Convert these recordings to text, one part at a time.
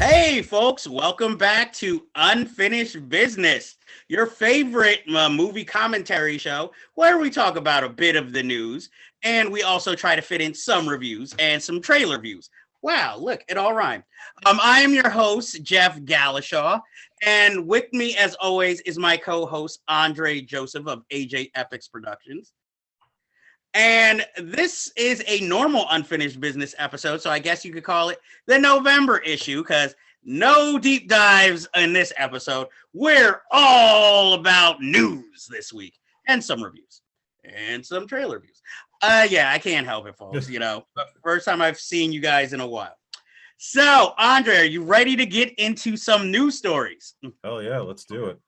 Hey, folks, welcome back to Unfinished Business, your favorite movie commentary show where we talk about a bit of the news and we also try to fit in some reviews and some trailer views. Wow, look, it all rhymed. I am your host, Jeff Gallashaw, and with me, as always, is my co host, Andre Joseph of AJ Epics Productions. And this is a normal unfinished business episode, so I guess you could call it the November issue because no deep dives in this episode. We're all about news this week and some reviews and some trailer reviews. Yeah, I can't help it, folks. First time I've seen you guys in a while. So, Andre, are you ready to get into some news stories? Oh yeah, let's do it.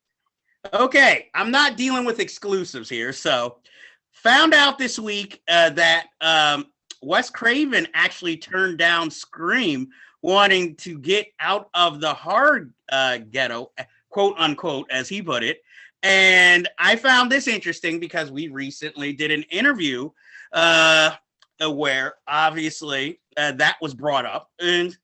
Okay, I'm not dealing with exclusives here, so. Found out this week that Wes Craven actually turned down Scream, wanting to get out of the horror ghetto, quote unquote, as he put it. And I found this interesting because we recently did an interview where obviously that was brought up. And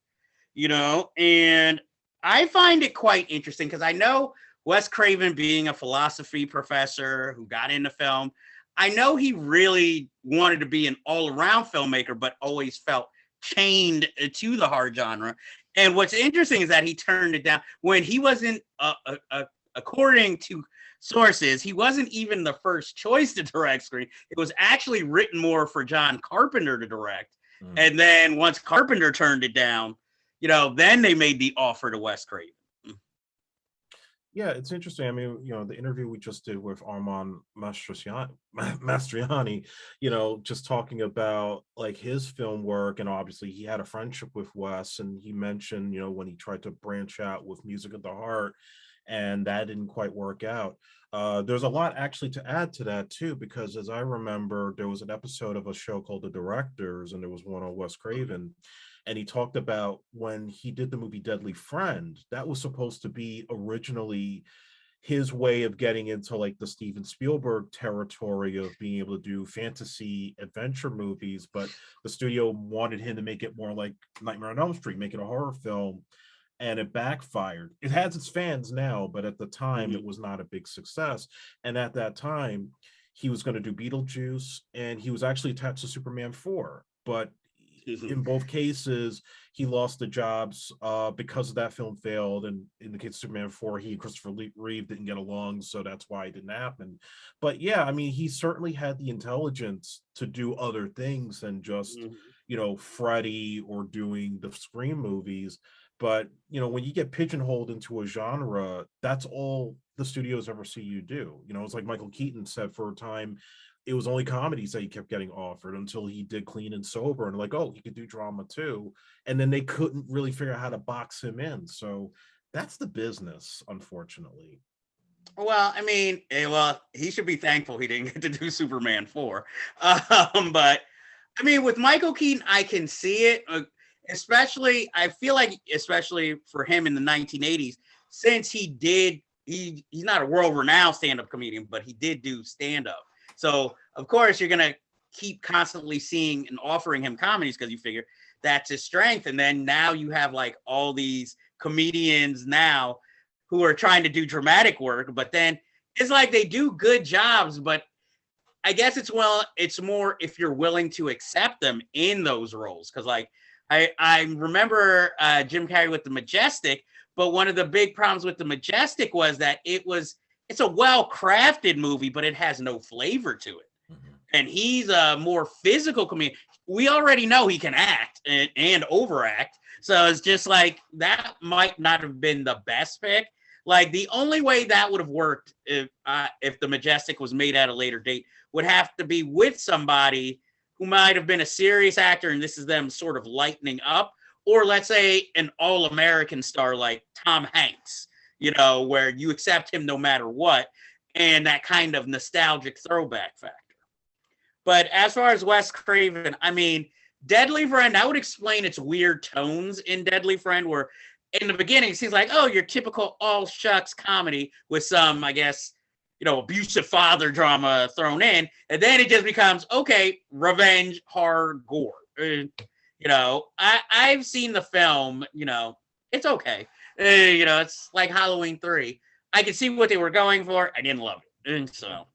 I find it quite interesting because I know Wes Craven being a philosophy professor who got into film, I know he really wanted to be an all-around filmmaker, but always felt chained to the horror genre. And what's interesting is that he turned it down when he wasn't, according to sources, he wasn't even the first choice to direct Scream. It was actually written more for John Carpenter to direct. And then once Carpenter turned it down, then they made the offer to Wes Craven. Yeah, it's interesting. I mean, the interview we just did with Armand Mastriani, just talking about like his film work, and obviously he had a friendship with Wes, and he mentioned, when he tried to branch out with Music of the Heart, and that didn't quite work out. There's a lot actually to add to that too, because as I remember, there was an episode of a show called The Directors, and there was one on Wes Craven. And he talked about when he did the movie Deadly Friend, that was supposed to be originally his way of getting into like the Steven Spielberg territory of being able to do fantasy adventure movies. But the studio wanted him to make it more like Nightmare on Elm Street, make it a horror film. And it backfired. It has its fans now, but at the time it was not a big success. And at that time, he was going to do Beetlejuice, and he was actually attached to Superman 4. But in both cases, he lost the jobs because of that film failed. And in the case of Superman 4, he and Christopher Reeve didn't get along, so that's why it didn't happen. But yeah, I mean, he certainly had the intelligence to do other things than just, Freddy or doing the Scream movies. But, when you get pigeonholed into a genre, that's all the studios ever see you do. It's like Michael Keaton said for a time, it was only comedies that he kept getting offered until he did Clean and Sober, and like, oh, he could do drama too. And then they couldn't really figure out how to box him in. So that's the business, unfortunately. Well, I mean, he should be thankful he didn't get to do Superman 4. But I mean, with Michael Keaton, I can see it. Especially, I feel like, especially for him in the 1980s, since he's not a world-renowned stand-up comedian, but he did do stand-up. So, of course, you're going to keep constantly seeing and offering him comedies because you figure that's his strength. And then now you have like all these comedians now who are trying to do dramatic work, but then it's like they do good jobs, but I guess it's more if you're willing to accept them in those roles. Because like I remember Jim Carrey with The Majestic, but one of the big problems with The Majestic was that it's a well-crafted movie, but it has no flavor to it. And he's a more physical comedian. We already know he can act and overact. So it's just like that might not have been the best pick. Like the only way that would have worked if The Majestic was made at a later date would have to be with somebody who might have been a serious actor, and this is them sort of lightening up, or let's say an all-American star like Tom Hanks, where you accept him no matter what, and that kind of nostalgic throwback factor. But as far as Wes Craven, I mean, Deadly Friend, I would explain its weird tones in Deadly Friend, where in the beginning it seems like, oh, your typical all shucks comedy with some, I guess, abusive father drama thrown in, and then it just becomes, okay, revenge, horror, gore. I've seen the film, it's okay. It's like Halloween 3. I could see what they were going for. I didn't love it. And so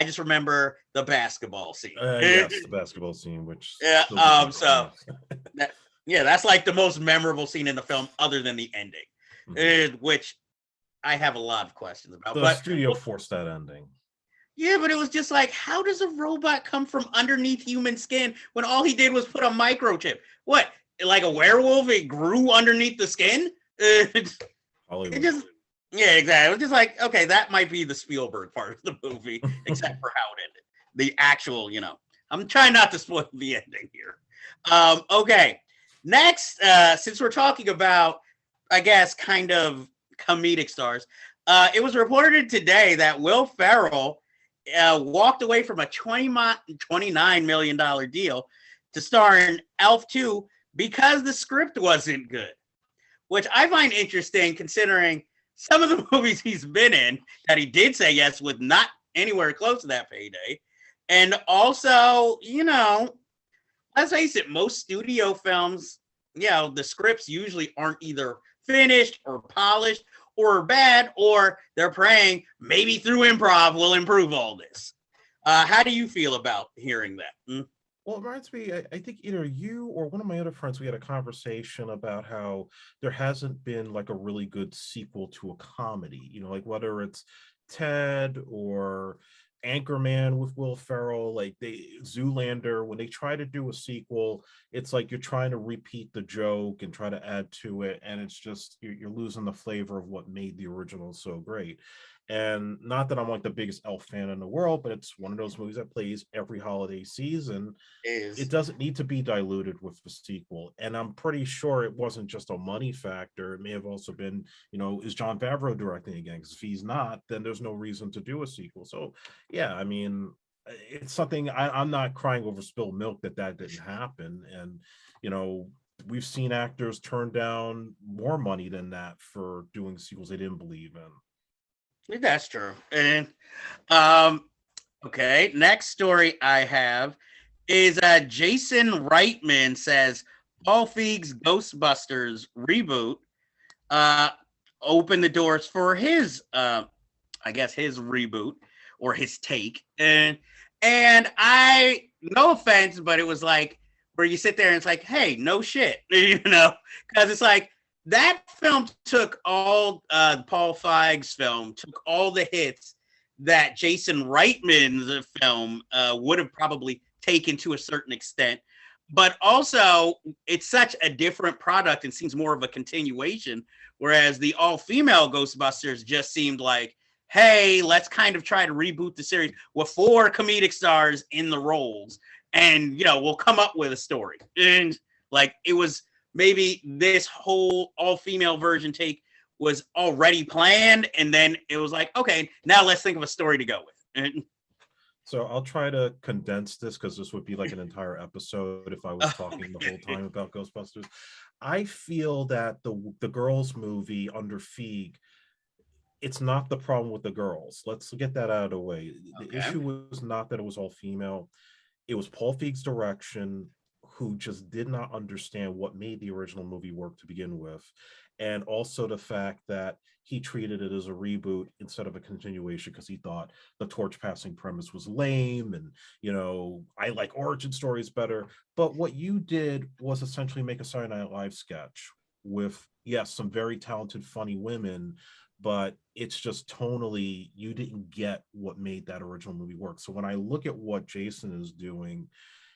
I just remember the basketball scene. Yes, the basketball scene, which Yeah. still gives me So chills. that's like the most memorable scene in the film, other than the ending, which I have a lot of questions about. The But studio forced that ending. yeah, but it was just like, how does a robot come from underneath human skin when all he did was put a microchip? What, like a werewolf? It grew underneath the skin? It Hollywood. just, yeah, exactly. It was just like, okay, that might be the Spielberg part of the movie, except for how it ended. The actual, I'm trying not to spoil the ending here. Okay, next, since we're talking about, I guess, kind of comedic stars, it was reported today that Will Ferrell walked away from a $29 million deal to star in Elf 2 because the script wasn't good, which I find interesting considering some of the movies he's been in that he did say yes with not anywhere close to that payday. And also, let's face it, most studio films, the scripts usually aren't either finished or polished or bad, or they're praying maybe through improv we'll improve all this. How do you feel about hearing that? Well, it reminds me, I think either you or one of my other friends, we had a conversation about how there hasn't been like a really good sequel to a comedy, like whether it's Ted or Anchorman with Will Ferrell, like Zoolander, when they try to do a sequel, it's like you're trying to repeat the joke and try to add to it, and it's just you're losing the flavor of what made the original so great. And not that I'm like the biggest Elf fan in the world, but it's one of those movies that plays every holiday season. It Is doesn't need to be diluted with the sequel. And I'm pretty sure it wasn't just a money factor. It may have also been, is John Favreau directing again? Because if he's not, then there's no reason to do a sequel. So, yeah, I mean, it's something I'm not crying over spilled milk that didn't happen. And, we've seen actors turn down more money than that for doing sequels they didn't believe in. that's true. And okay, next story I have is Jason Reitman says Paul Feig's Ghostbusters reboot uh, opened the doors for his, I guess, his reboot or his take. And I, no offense, but it was like where you sit there and it's like, hey, no shit, because it's like that film took all Paul Feig's film took all the hits that Jason Reitman's film would have probably taken to a certain extent. But also, it's such a different product and seems more of a continuation. Whereas the all-female Ghostbusters just seemed like, hey, let's kind of try to reboot the series with 4 comedic stars in the roles, and we'll come up with a story. And like it was maybe this whole all-female version take was already planned, and then it was like, okay, now let's think of a story to go with. So I'll try to condense this because this would be like an entire episode if I was talking the whole time about Ghostbusters. I feel that the girls movie under Feig, it's not the problem with the girls. Let's get that out of the way. The issue was not that it was all female. It was Paul Feig's direction, who just did not understand what made the original movie work to begin with. And also the fact that he treated it as a reboot instead of a continuation because he thought the torch passing premise was lame and, I like origin stories better. But what you did was essentially make a Saturday Night Live sketch with, yes, some very talented, funny women, but it's just tonally, you didn't get what made that original movie work. So when I look at what Jason is doing,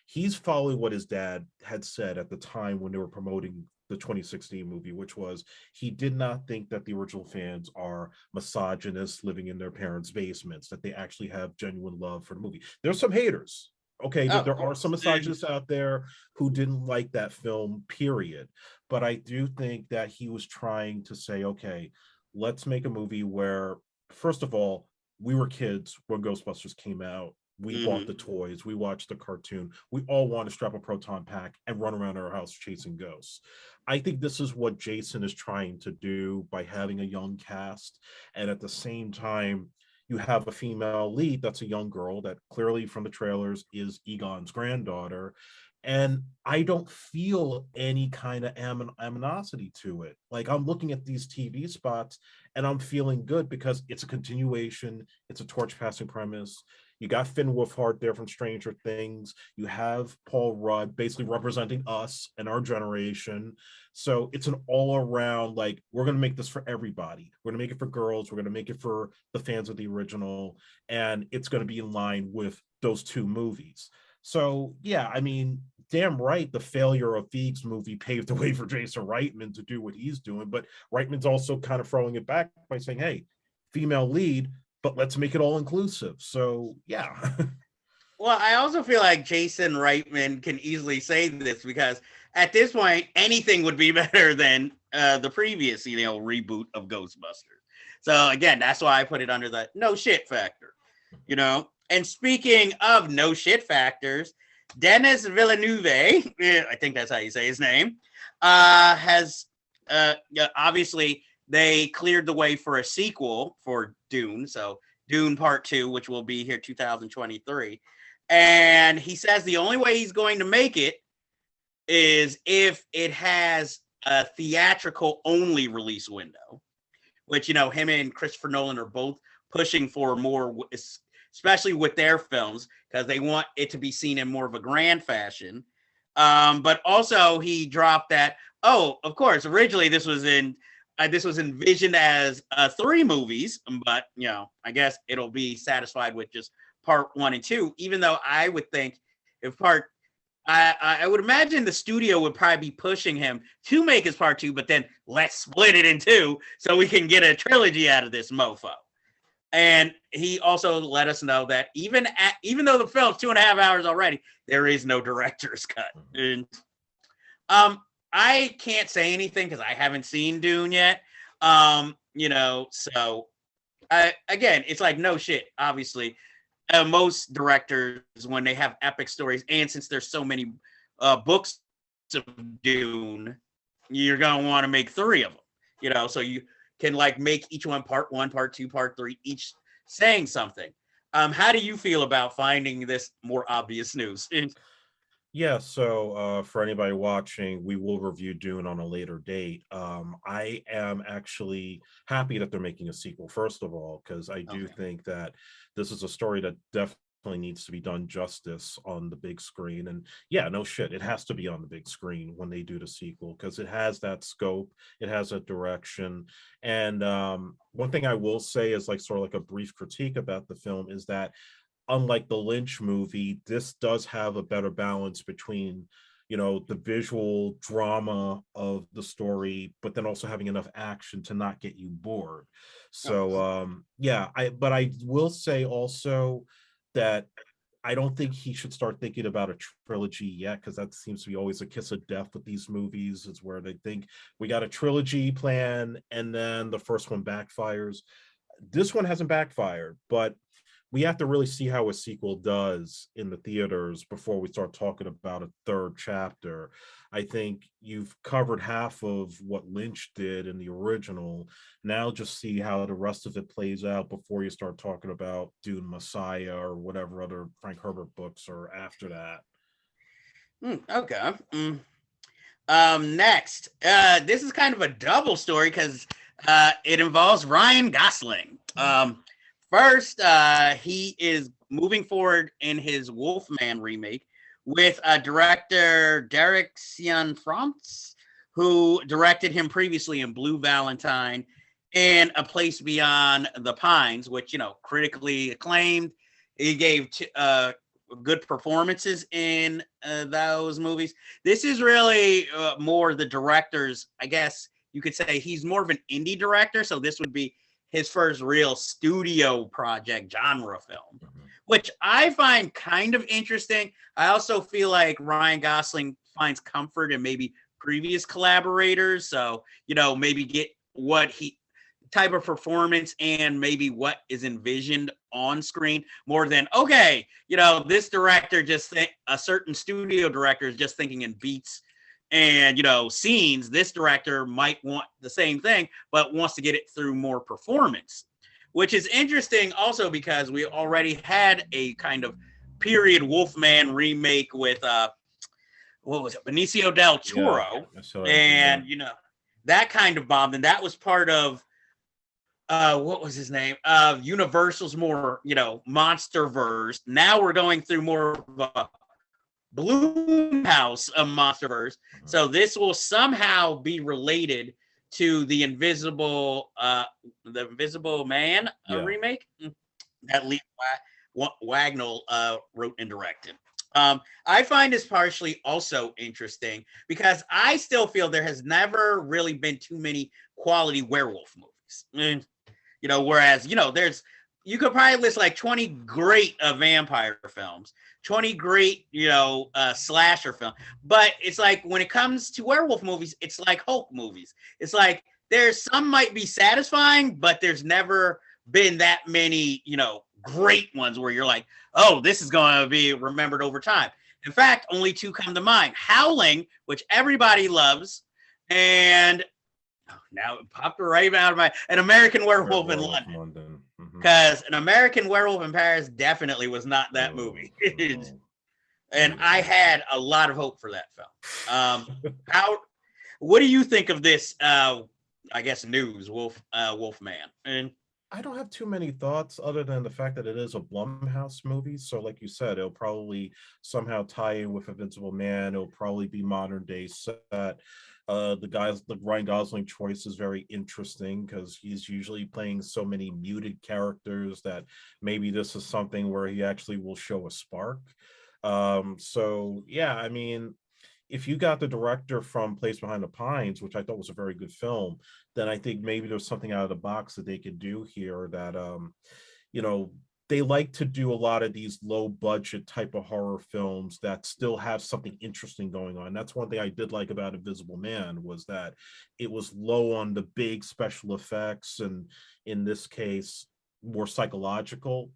he's following what his dad had said at the time when they were promoting the 2016 movie, which was he did not think that the original fans are misogynists living in their parents' basements, that they actually have genuine love for the movie. There's some haters. Okay, there are some misogynists out there who didn't like that film, period. But I do think that he was trying to say, okay, let's make a movie where, first of all, we were kids when Ghostbusters came out. We bought the toys, we watched the cartoon, we all want to strap a proton pack and run around our house chasing ghosts. I think this is what Jason is trying to do by having a young cast, and at the same time you have a female lead that's a young girl that clearly from the trailers is Egon's granddaughter, And I don't feel any kind of aminosity to it. Like, I'm looking at these TV spots and I'm feeling good because it's a continuation, it's a torch passing premise. You got Finn Wolfhard there from Stranger Things. You have Paul Rudd basically representing us and our generation. So it's an all around, like, we're going to make this for everybody. We're going to make it for girls. We're going to make it for the fans of the original. And it's going to be in line with those two movies. So, yeah, I mean, damn right, the failure of Feig's movie paved the way for Jason Reitman to do what he's doing. But Reitman's also kind of throwing it back by saying, hey, female lead, but let's make it all inclusive. So, yeah. Well, I also feel like Jason Reitman can easily say this because at this point, anything would be better than the previous, reboot of Ghostbusters. So again, that's why I put it under the no shit factor, And speaking of no shit factors, Denis Villeneuve, I think that's how you say his name, has obviously they cleared the way for a sequel for Dune. So Dune Part 2, which will be here 2023. And he says the only way he's going to make it is if it has a theatrical only release window, which, him and Christopher Nolan are both pushing for more, especially with their films, because they want it to be seen in more of a grand fashion. But also he dropped that, of course, originally this was envisioned as 3 movies, but, I guess it'll be satisfied with just part 1 and 2, even though I would think if I would imagine the studio would probably be pushing him to make his part 2, but then let's split it in 2 so we can get a trilogy out of this mofo. And he also let us know that even though the film's 2.5 hours already, there is no director's cut. And I can't say anything because I haven't seen Dune yet. So again, it's like no shit, obviously. Most directors, when they have epic stories, and since there's so many books of Dune, you're gonna want to make 3 of them. So you can make each one part 1, part 2, part 3, each saying something. How do you feel about finding this more obvious news? Yeah, so for anybody watching, we will review Dune on a later date. I am actually happy that they're making a sequel, first of all, because I do think that this is a story that definitely needs to be done justice on the big screen. And yeah, no shit, it has to be on the big screen when they do the sequel, because it has that scope, it has that direction. And one thing I will say is sort of a brief critique about the film is that unlike the Lynch movie, this does have a better balance between, the visual drama of the story, but then also having enough action to not get you bored. So, but I will say also that I don't think he should start thinking about a trilogy yet, because that seems to be always a kiss of death with these movies, is where they think we got a trilogy plan and then the first one backfires. This one hasn't backfired, but we have to really see how a sequel does in the theaters before we start talking about a 3rd chapter. I think you've covered half of what Lynch did in the original. Now just see how the rest of it plays out before you start talking about Dune Messiah or whatever other Frank Herbert books are after that. Okay. Next, this is kind of a double story because it involves Ryan Gosling. First, he is moving forward in his Wolfman remake with director Derek Cianfrance, who directed him previously in Blue Valentine and A Place Beyond the Pines, which, critically acclaimed. He gave good performances in those movies. This is really more the director's, I guess you could say he's more of an indie director, so this would be his first real studio project genre film, which I find kind of interesting. I also feel like Ryan Gosling finds comfort in maybe previous collaborators. So, maybe get what type of performance and maybe what is envisioned on screen more than, this director a certain studio director is just thinking in beats and, scenes. This director might want the same thing, but wants to get it through more performance, which is interesting also because we already had a kind of period Wolfman remake with what was it, Benicio del Yeah, Toro, that's what I and remember. that kind of bombed, and that was part of what was his name? Universal's more, monster verse. Now we're going through more of a Bloomhouse of MonsterVerse. Mhm. So this will somehow be related to the Invisible Man Yeah. remake that Lee Wagnall wrote and directed. I find this partially also interesting because I still feel there has never really been too many quality werewolf movies. Whereas, you could probably list like 20 great vampire films, 20 great, slasher film. But it's like when it comes to werewolf movies, it's like Hulk movies. It's like there's some might be satisfying, but there's never been that many, great ones where you're like, oh, this is going to be remembered over time. In fact, only two come to mind: Howling, which everybody loves, and now it popped right out of An American Werewolf in London. Mm-hmm. Because An American Werewolf in Paris definitely was not that movie. And I had a lot of hope for that film. What do you think of this, I guess, news, Wolfman? And I don't have too many thoughts other than the fact that it is a Blumhouse movie. So, like you said, it'll probably somehow tie in with Invincible Man. It'll probably be modern day set. The Ryan Gosling choice is very interesting because he's usually playing so many muted characters that maybe this is something where he actually will show a spark. So yeah, I mean, if you got the director from Place Behind the Pines, which I thought was a very good film, then I think maybe there's something out of the box that they could do here that you know, they like to do a lot of these low budget type of horror films that still have something interesting going on. That's one thing I did like about Invisible Man was that it was low on the big special effects and in this case more psychological.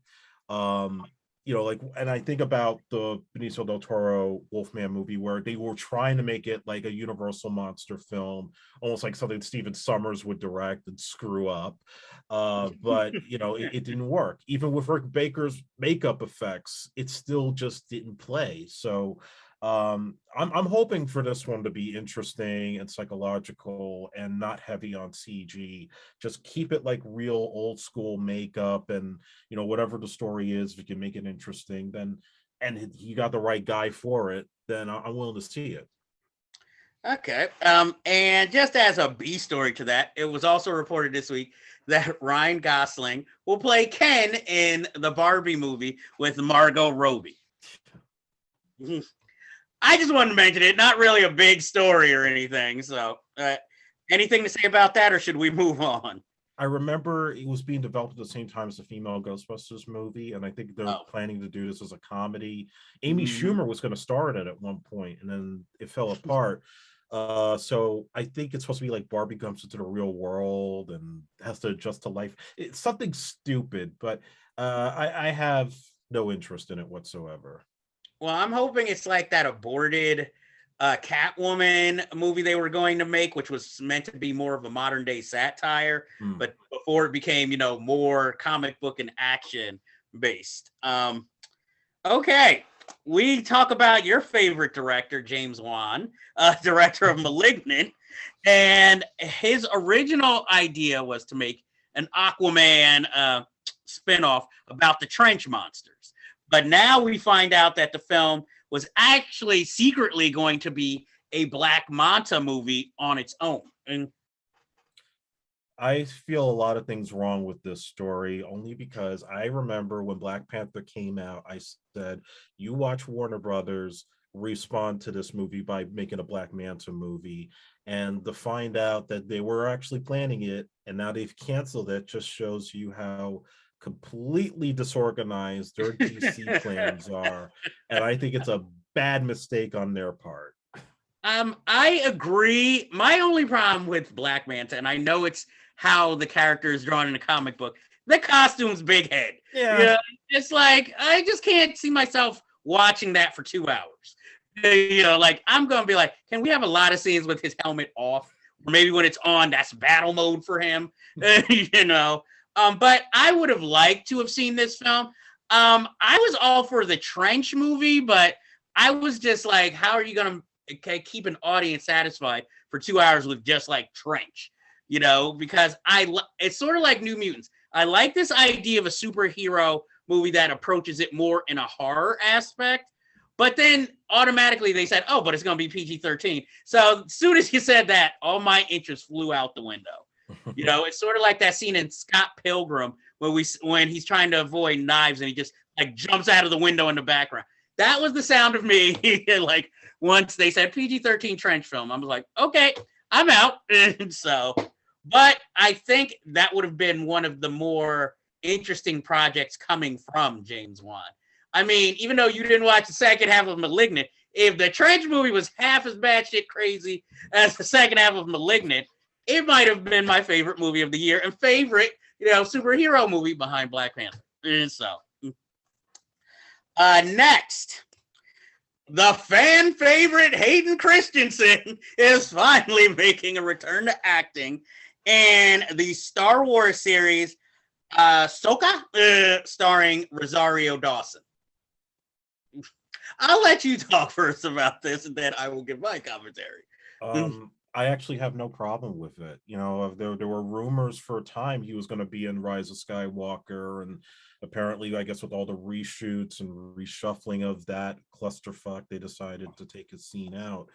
Like, and I think about the Benicio del Toro Wolfman movie where they were trying to make it like a Universal monster film, almost like something Steven Sommers would direct and screw up. But it didn't work. Even with Rick Baker's makeup effects, it still just didn't play. So I'm hoping for this one to be interesting and psychological and not heavy on CG. Just keep it like real old school makeup and whatever the story is, if you can make it interesting, then and you got the right guy for it, then I'm willing to see it. Okay. And just as a B story to that, it was also reported this week that Ryan Gosling will play Ken in the Barbie movie with Margot Robbie. I just wanted to mention it. Not really a big story or anything. So, anything to say about that, or should we move on? I remember it was being developed at the same time as the female Ghostbusters movie, and I think they're planning to do this as a comedy. Amy Schumer was going to star in it at one point, and then it fell apart. So I think it's supposed to be like Barbie comes into the real world and has to adjust to life. It's something stupid, but I have no interest in it whatsoever. Well, I'm hoping it's like that aborted Catwoman movie they were going to make, which was meant to be more of a modern day satire, but before it became, more comic book and action based. Okay, we talk about your favorite director, James Wan, director of *Malignant*, and his original idea was to make an Aquaman spinoff about the trench monsters. But now we find out that the film was actually secretly going to be a Black Manta movie on its own. And I feel a lot of things wrong with this story only because I remember when Black Panther came out, I said, you watch Warner Brothers respond to this movie by making a Black Manta movie. And to find out that they were actually planning it and now they've canceled it just shows you how completely disorganized their DC plans are. And I think it's a bad mistake on their part. I agree. My only problem with Black Manta, and I know it's how the character is drawn in the comic book, the costume's big head. Yeah. It's like, I just can't see myself watching that for 2 hours. Like, I'm going to be like, can we have a lot of scenes with his helmet off? Or maybe when it's on, that's battle mode for him, But I would have liked to have seen this film. I was all for the Trench movie, but I was just like, how are you going to keep an audience satisfied for 2 hours with just like trench, because it's sort of like New Mutants. I like this idea of a superhero movie that approaches it more in a horror aspect, but then automatically they said, oh, but it's going to be PG-13. So as soon as you said that, all my interest flew out the window. It's sort of like that scene in Scott Pilgrim when he's trying to avoid knives and he just like jumps out of the window in the background. That was the sound of me. Like once they said PG-13 trench film, I was like, okay, I'm out. But I think that would have been one of the more interesting projects coming from James Wan. I mean, even though you didn't watch the second half of Malignant, if the Trench movie was half as batshit crazy as the second half of Malignant, it might have been my favorite movie of the year and favorite, superhero movie behind Black Panther. And so, next, the fan favorite Hayden Christensen is finally making a return to acting in the Star Wars series Ahsoka, starring Rosario Dawson. I'll let you talk first about this, and then I will give my commentary. I actually have no problem with it. There were rumors for a time he was going to be in Rise of Skywalker, and apparently, I guess with all the reshoots and reshuffling of that clusterfuck, they decided to take his scene out.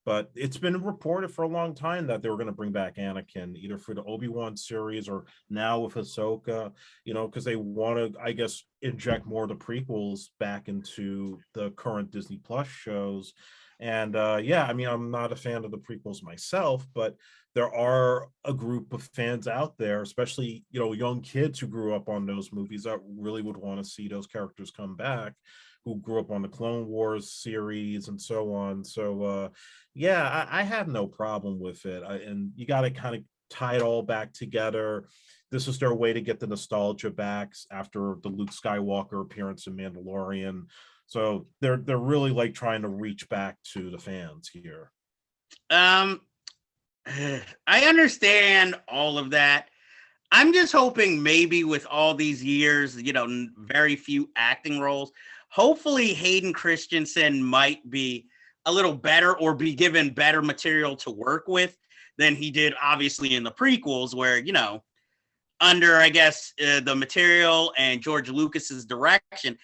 But it's been reported for a long time that they were going to bring back Anakin, either for the Obi-Wan series or now with Ahsoka, because they want to, I guess, inject more of the prequels back into the current Disney Plus shows. And I'm not a fan of the prequels myself, but there are a group of fans out there, especially, young kids who grew up on those movies that really would want to see those characters come back, who grew up on the Clone Wars series and so on. So, I have no problem with it. And you got to kind of tie it all back together. This is their way to get the nostalgia back after the Luke Skywalker appearance in Mandalorian. So they're really like trying to reach back to the fans here. I understand all of that. I'm just hoping maybe with all these years, very few acting roles, hopefully Hayden Christensen might be a little better or be given better material to work with than he did obviously in the prequels where, under, I guess, the material and George Lucas's direction,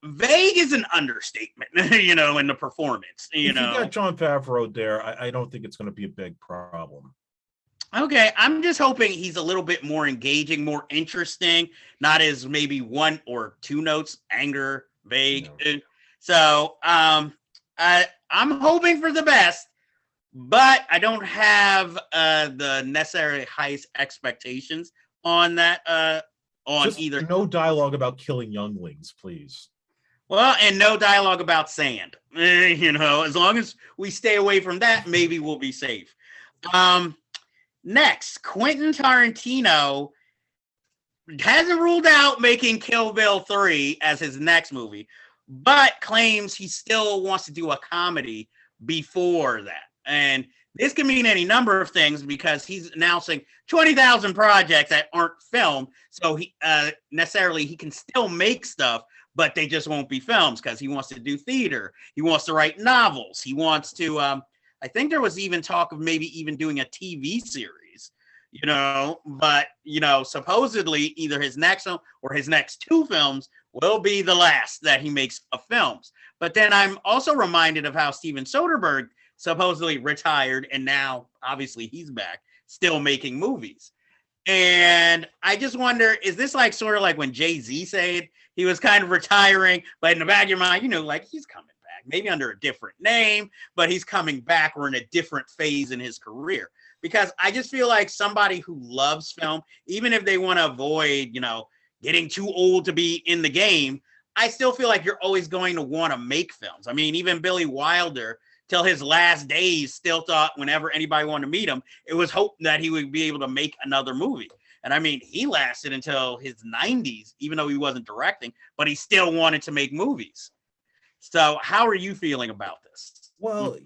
vague is an understatement, in the performance. If you got Jon Favreau there, I don't think it's going to be a big problem. Okay, I'm just hoping he's a little bit more engaging, more interesting, not as maybe one or two notes, anger, vague. No. So I'm hoping for the best, but I don't have the necessary highest expectations on that. On just either. No dialogue about killing younglings, please. Well, and no dialogue about sand. As long as we stay away from that, maybe we'll be safe. Next, Quentin Tarantino hasn't ruled out making Kill Bill 3 as his next movie, but claims he still wants to do a comedy before that. And this can mean any number of things because he's announcing 20,000 projects that aren't filmed. So he can still make stuff, but they just won't be films because he wants to do theater. He wants to write novels. He wants to, I think there was even talk of maybe even doing a TV series, but, supposedly either his next film or his next two films will be the last that he makes of films. But then I'm also reminded of how Steven Soderbergh supposedly retired and now obviously he's back still making movies. And I just wonder, is this like sort of like when Jay-Z said he was kind of retiring, but in the back of your mind, like he's coming back, maybe under a different name, but he's coming back or in a different phase in his career. Because I just feel like somebody who loves film, even if they want to avoid, getting too old to be in the game, I still feel like you're always going to want to make films. I mean, even Billy Wilder, till his last days, still thought whenever anybody wanted to meet him, it was hope that he would be able to make another movie. And I mean, he lasted until his 90s, even though he wasn't directing, but he still wanted to make movies. So how are you feeling about this? Well,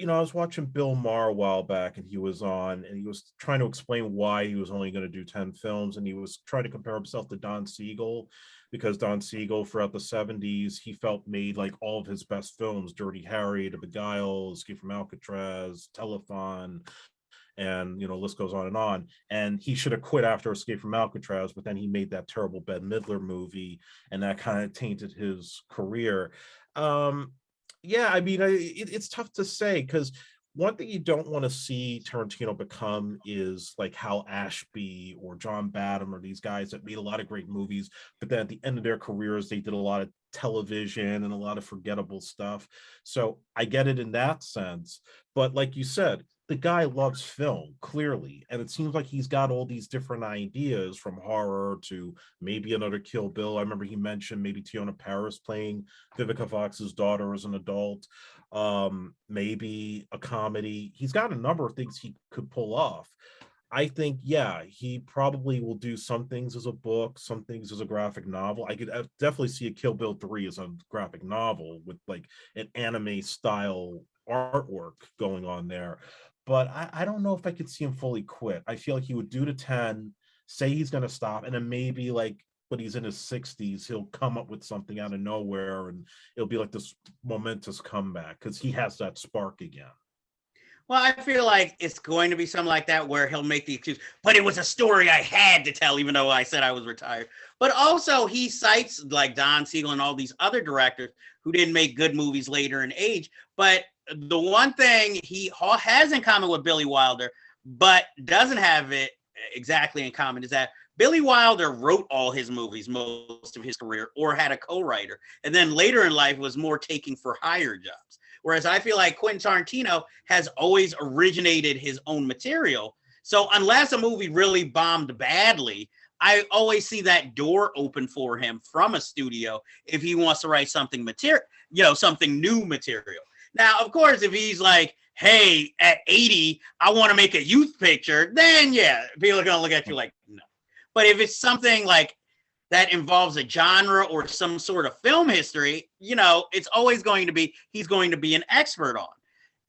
I was watching Bill Maher a while back, and he was on, and he was trying to explain why he was only going to do 10 films, and he was trying to compare himself to Don Siegel, because Don Siegel, throughout the 70s, he felt made like all of his best films: Dirty Harry, The Beguile, Escape from Alcatraz, Telethon, and list goes on and on. And he should have quit after Escape from Alcatraz, but then he made that terrible Bette Midler movie, and that kind of tainted his career. Yeah, I mean, it's tough to say, because one thing you don't want to see Tarantino become is like Hal Ashby or John Badham, or these guys that made a lot of great movies, but then at the end of their careers, they did a lot of television and a lot of forgettable stuff. So I get it in that sense. But like you said, the guy loves film, clearly, and it seems like he's got all these different ideas, from horror to maybe another Kill Bill. I remember he mentioned maybe Tiona Paris playing Vivica Fox's daughter as an adult, maybe a comedy. He's got a number of things he could pull off. I think, yeah, he probably will do some things as a book, some things as a graphic novel. I could definitely see a Kill Bill 3 as a graphic novel with like an anime style artwork going on there. But I don't know if I could see him fully quit. I feel like he would do to 10, say he's going to stop, and then maybe like, but he's in his 60s, he'll come up with something out of nowhere, and it'll be like this momentous comeback because he has that spark again. Well, I feel like it's going to be something like that where he'll make the excuse, but it was a story I had to tell, even though I said I was retired. But also he cites like Don Siegel and all these other directors who didn't make good movies later in age. But the one thing he has in common with Billy Wilder, but doesn't have it exactly in common, is that Billy Wilder wrote all his movies most of his career, or had a co-writer, and then later in life was more taking for hire jobs. Whereas I feel like Quentin Tarantino has always originated his own material. So unless a movie really bombed badly, I always see that door open for him from a studio if he wants to write something something new material. Now, of course, if he's like, hey, at 80, I want to make a youth picture, then yeah, people are going to look at you like, no. But if it's something like that involves a genre or some sort of film history, it's always going to be, he's going to be an expert on.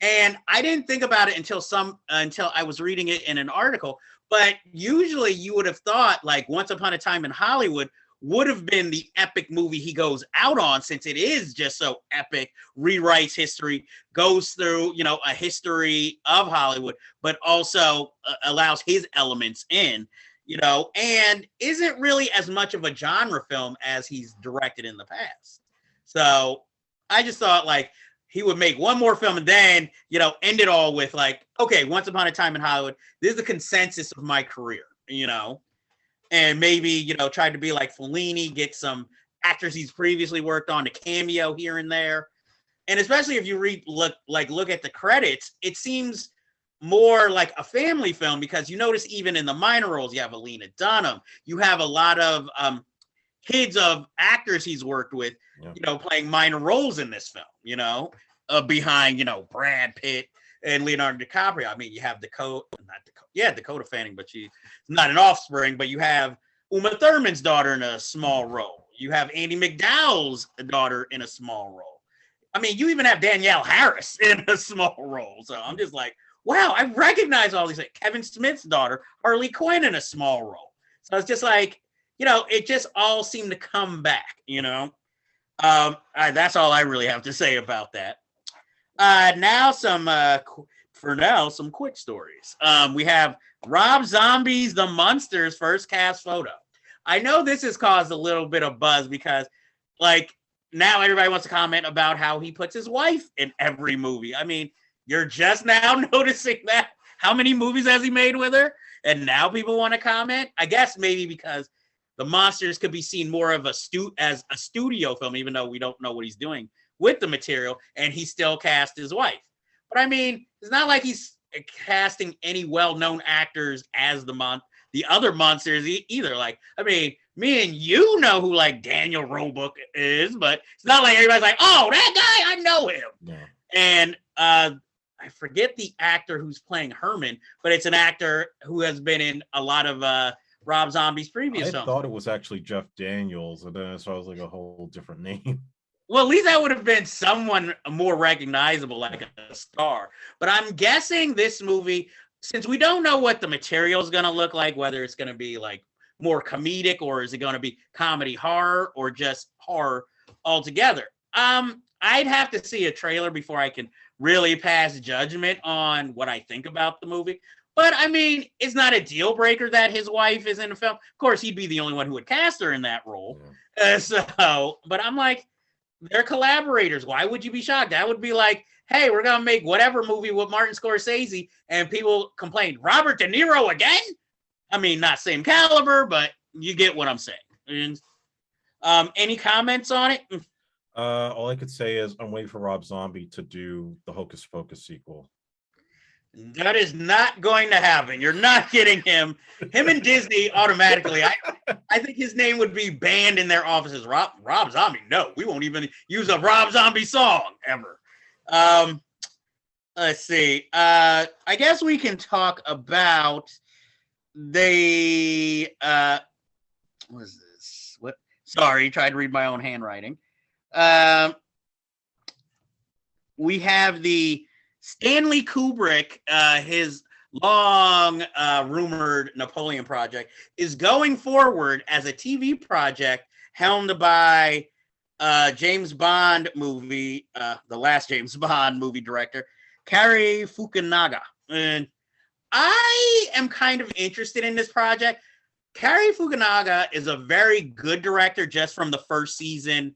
And I didn't think about it until I was reading it in an article, but usually you would have thought like Once Upon a Time in Hollywood would have been the epic movie he goes out on, since it is just so epic, rewrites history, goes through, a history of Hollywood, but also allows his elements in. And isn't really as much of a genre film as he's directed in the past. So I just thought like he would make one more film and then, end it all with like, okay, Once Upon a Time in Hollywood, this is the consensus of my career, and maybe, try to be like Fellini, get some actors he's previously worked on to cameo here and there. And especially if you look at the credits, it seems more like a family film, because you notice even in the minor roles, you have Alina Dunham, you have a lot of kids of actors he's worked with, playing minor roles in this film, behind, Brad Pitt and Leonardo DiCaprio. I mean, you have Dakota Fanning, but she's not an offspring, but you have Uma Thurman's daughter in a small role. You have Andy McDowell's daughter in a small role. I mean, you even have Danielle Harris in a small role. So I'm just like, wow, I recognize all these. Like Kevin Smith's daughter, Harley Quinn, in a small role. So it's just like, it just all seemed to come back, That's all I really have to say about that. Now some quick stories. We have Rob Zombie's The Munsters first cast photo. I know this has caused a little bit of buzz because, like, now everybody wants to comment about how he puts his wife in every movie. I mean, you're just now noticing that. How many movies has he made with her? And now people want to comment? I guess maybe because The Monsters could be seen more of as a studio film, even though we don't know what he's doing with the material, and he still cast his wife. But I mean, it's not like he's casting any well-known actors as the other monsters either. Like, I mean, me and you know who like Daniel Roebuck is, but it's not like everybody's like, oh, that guy, I know him. Yeah. And I forget the actor who's playing Herman, but it's an actor who has been in a lot of Rob Zombie's previous films. I thought it was actually Jeff Daniels, and then I saw it was like a whole different name. Well, at least that would have been someone more recognizable, like a star. But I'm guessing this movie, since we don't know what the material is going to look like, whether it's going to be like more comedic or is it going to be comedy horror or just horror altogether. I'd have to see a trailer before I can really pass judgment on what I think about the movie. But I mean, it's not a deal breaker that his wife is in the film. Of course, he'd be the only one who would cast her in that role. But I'm like, they're collaborators. Why would you be shocked? That would be like, hey, we're gonna make whatever movie with Martin Scorsese, and people complain, Robert De Niro again? I mean, not same caliber, but you get what I'm saying. And, any comments on it? All I could say is I'm waiting for Rob Zombie to do the Hocus Pocus sequel. That is not going to happen. You're not getting him. Him and Disney automatically. I think his name would be banned in their offices. Rob Zombie. No, we won't even use a Rob Zombie song ever. Let's see. I guess we can talk about the what is this? What? Sorry, tried to read my own handwriting. We have the Stanley Kubrick, his long rumored Napoleon project, is going forward as a TV project helmed by James Bond movie, the last James Bond movie director, Cary Fukunaga. And I am kind of interested in this project. Cary Fukunaga is a very good director just from the first season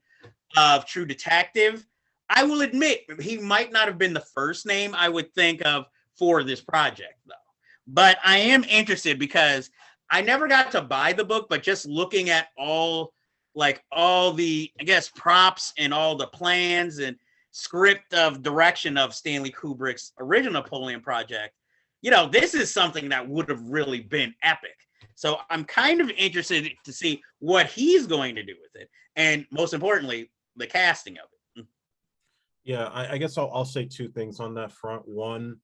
of True Detective. I will admit he might not have been the first name I would think of for this project, though. But I am interested because I never got to buy the book, but just looking at all the, I guess, props and all the plans and script of direction of Stanley Kubrick's original Napoleon project, this is something that would have really been epic. So I'm kind of interested to see what he's going to do with it. And most importantly, the casting of it. Yeah, I guess I'll say two things on that front. One,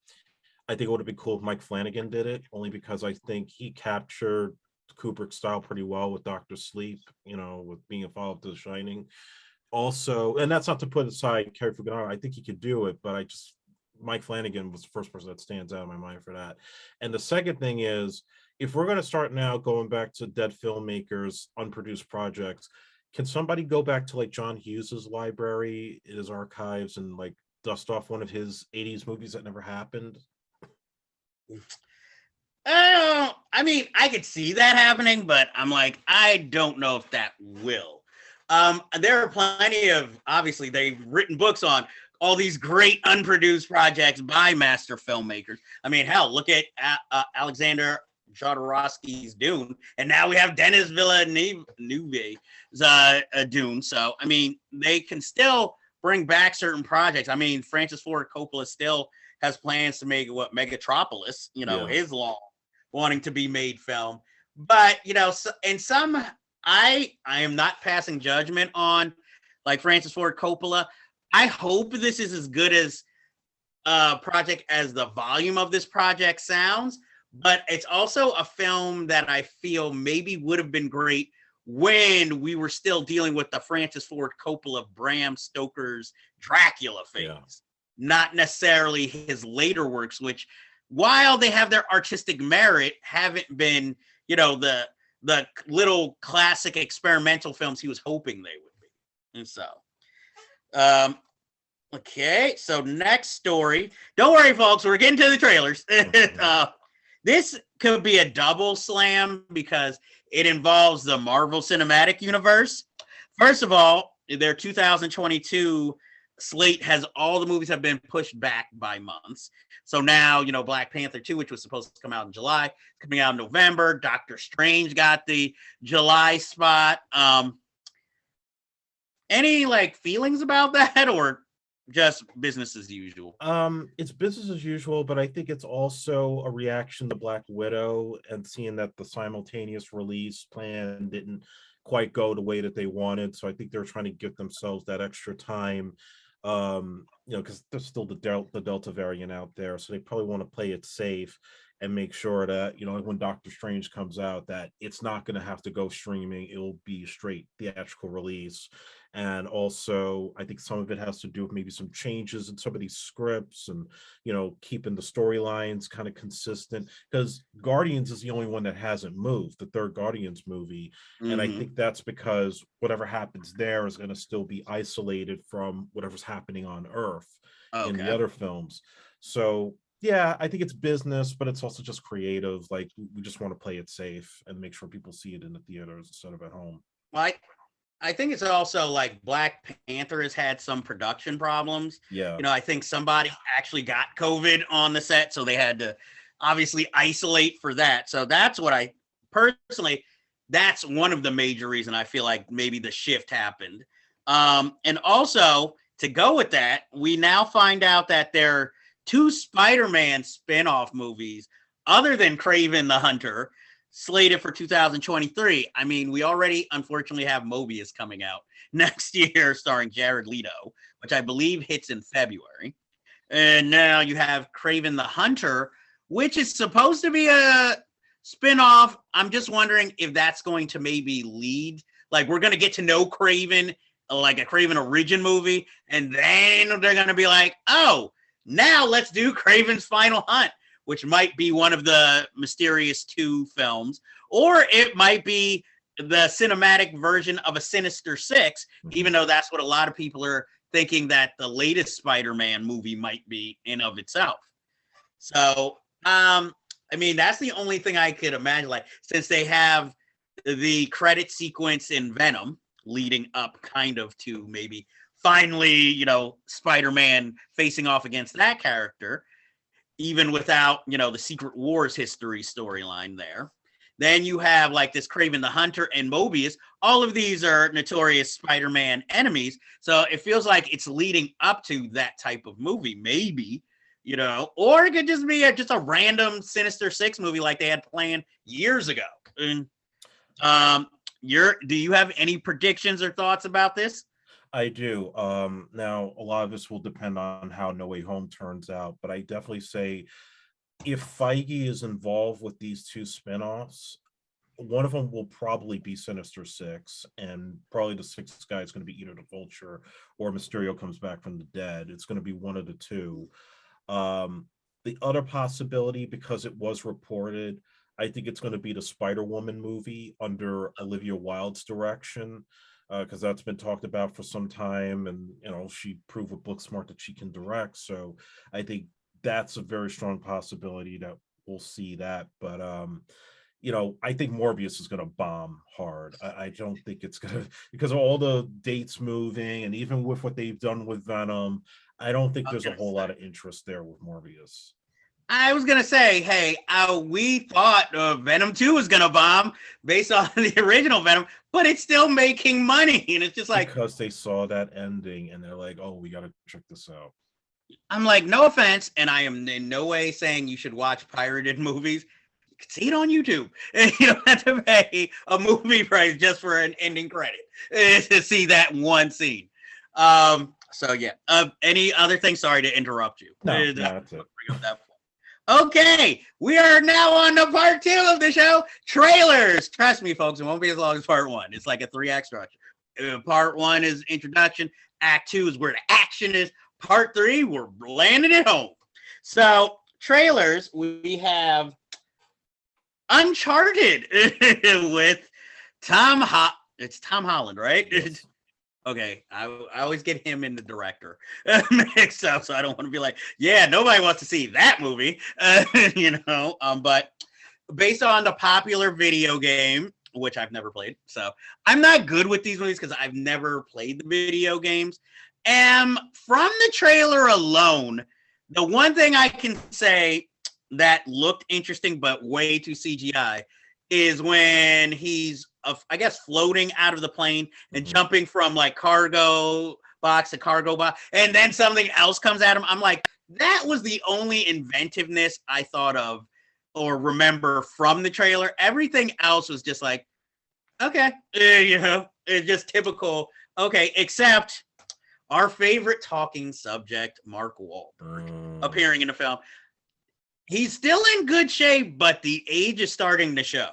I think it would have been cool if Mike Flanagan did it, only because I think he captured Kubrick's style pretty well with Doctor Sleep, with being a follow-up to The Shining. Also, and that's not to put aside Cary Fukunaga, I think he could do it, but Mike Flanagan was the first person that stands out in my mind for that. And the second thing is, if we're going to start now going back to dead filmmakers, unproduced projects, can somebody go back to like John Hughes's library, his archives, and like dust off one of his 80s movies that never happened? I mean, I could see that happening, but I'm like, I don't know if that will. There are plenty of, obviously, they've written books on all these great unproduced projects by master filmmakers. I mean, hell, look at Alexander Jodorowsky's Dune, and now we have Denis Villeneuve's Dune. So, I mean, they can still bring back certain projects. I mean, Francis Ford Coppola still has plans to make Megatropolis, his long wanting to be made film. But, and some, I am not passing judgment on like Francis Ford Coppola. I hope this is as good as a project as the volume of this project sounds. But it's also a film that I feel maybe would have been great when we were still dealing with the Francis Ford Coppola, Bram Stoker's Dracula phase, not necessarily his later works, which, while they have their artistic merit, haven't been, the little classic experimental films he was hoping they would be. And so, okay, so next story. Don't worry, folks, we're getting to the trailers. This could be a double slam because it involves the Marvel Cinematic Universe. First of all, their 2022 slate has all the movies have been pushed back by months. So now, Black Panther 2, which was supposed to come out in July, coming out in November. Doctor Strange got the July spot. Any feelings about that, or just business as usual? It's business as usual, but I think it's also a reaction to Black Widow and seeing that the simultaneous release plan didn't quite go the way that they wanted. So I think they're trying to give themselves that extra time, because there's still the Delta variant out there. So they probably want to play it safe and make sure that, when Doctor Strange comes out, that it's not going to have to go streaming. It'll be straight theatrical release. And also, I think some of it has to do with maybe some changes in some of these scripts and, keeping the storylines kind of consistent. Because Guardians is the only one that hasn't moved, the third Guardians movie. And I Hmm. think that's because whatever happens there is going to still be isolated from whatever's happening on Earth in the Okay. other films. So, yeah, I think it's business, but it's also just creative. Like, we just want to play it safe and make sure people see it in the theaters instead of at home. Well, I think it's also like Black Panther has had some production problems. Yeah. I think somebody actually got COVID on the set, so they had to obviously isolate for that. So that's what I personally, that's one of the major reason I feel like maybe the shift happened. And also to go with that, we now find out that there are two Spider-Man spin-off movies other than Kraven the Hunter slated for 2023. I mean, we already unfortunately have Mobius coming out next year starring Jared Leto, which I believe hits in February. And now you have Kraven the Hunter, which is supposed to be a spin-off. I'm just wondering if that's going to maybe lead, like we're going to get to know Kraven, like a Kraven origin movie, and then they're going to be like, oh, now let's do Kraven's Final Hunt, which might be one of the Mysterious 2 films, or it might be the cinematic version of a Sinister Six, even though that's what a lot of people are thinking that the latest Spider-Man movie might be in of itself. So, I mean, that's the only thing I could imagine, like, since they have the credit sequence in Venom leading up kind of to maybe finally, Spider-Man facing off against that character, even without, the Secret Wars history storyline there. Then you have like this Kraven the Hunter and Mobius. All of these are notorious Spider-Man enemies. So it feels like it's leading up to that type of movie, maybe, or it could just be just a random Sinister Six movie like they had planned years ago. And, do you have any predictions or thoughts about this? I do. Now, a lot of this will depend on how No Way Home turns out, but I definitely say if Feige is involved with these two spinoffs, one of them will probably be Sinister Six, and probably the sixth guy is going to be either the Vulture or Mysterio comes back from the dead. It's going to be one of the two. The other possibility, because it was reported, I think it's going to be the Spider-Woman movie under Olivia Wilde's direction, because that's been talked about for some time, and she proved with Booksmart that she can direct. So I think that's a very strong possibility that we'll see that. But I think Morbius is going to bomb hard. I don't think it's going to, because of all the dates moving, and even with what they've done with Venom, I don't think there's a whole lot of interest there with Morbius. I was gonna say, hey, we thought Venom 2 was gonna bomb based on the original Venom, but it's still making money, and it's just like, because they saw that ending and they're like, oh, we gotta check this out. I'm like, no offense, and I am in no way saying you should watch pirated movies. You can see it on YouTube, and you don't have to pay a movie price just for an ending credit to see that one scene. So yeah. Any other things? Sorry to interrupt you. No, that's it. Okay, we are now on to part 2 of the show. Trailers. Trust me, folks, it won't be as long as part 1. It's like a 3-act structure. Part 1 is introduction. Act 2 is where the action is. Part 3, we're landing it home. So, trailers, we have Uncharted with it's Tom Holland, right? Yes. Okay, I always get him and the director mixed up, so I don't want to be like, yeah, nobody wants to see that movie, But based on the popular video game, which I've never played, so I'm not good with these movies because I've never played the video games. And from the trailer alone, the one thing I can say that looked interesting but way too CGI is when he's, I guess, floating out of the plane and jumping from like cargo box to cargo box, and then something else comes at him. I'm like, that was the only inventiveness I thought of or remember from the trailer. Everything else was just like, okay, it's just typical. Okay, except our favorite talking subject, Mark Wahlberg, appearing in the film. He's still in good shape, but the age is starting to show.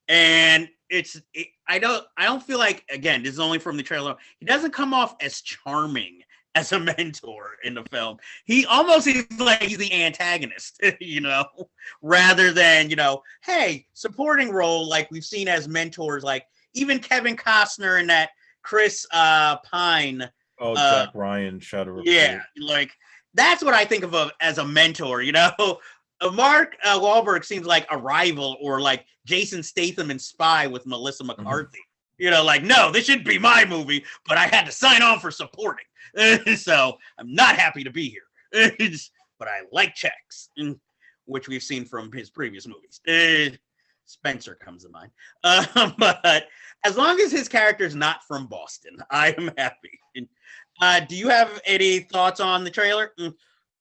And I don't feel like, again, this is only from the trailer. He doesn't come off as charming as a mentor in the film. He almost seems like he's the antagonist, rather than, hey, supporting role like we've seen as mentors, like even Kevin Costner in that Chris Pine. Oh, Jack Ryan, Shadow. Yeah, like that's what I think of as a mentor. Mark Wahlberg seems like a rival, or like Jason Statham in Spy with Melissa McCarthy. Like, no, this should be my movie, but I had to sign on for supporting. So I'm not happy to be here. But I like checks, which we've seen from his previous movies. Spencer comes to mind. But as long as his character's not from Boston, I am happy. Do you have any thoughts on the trailer?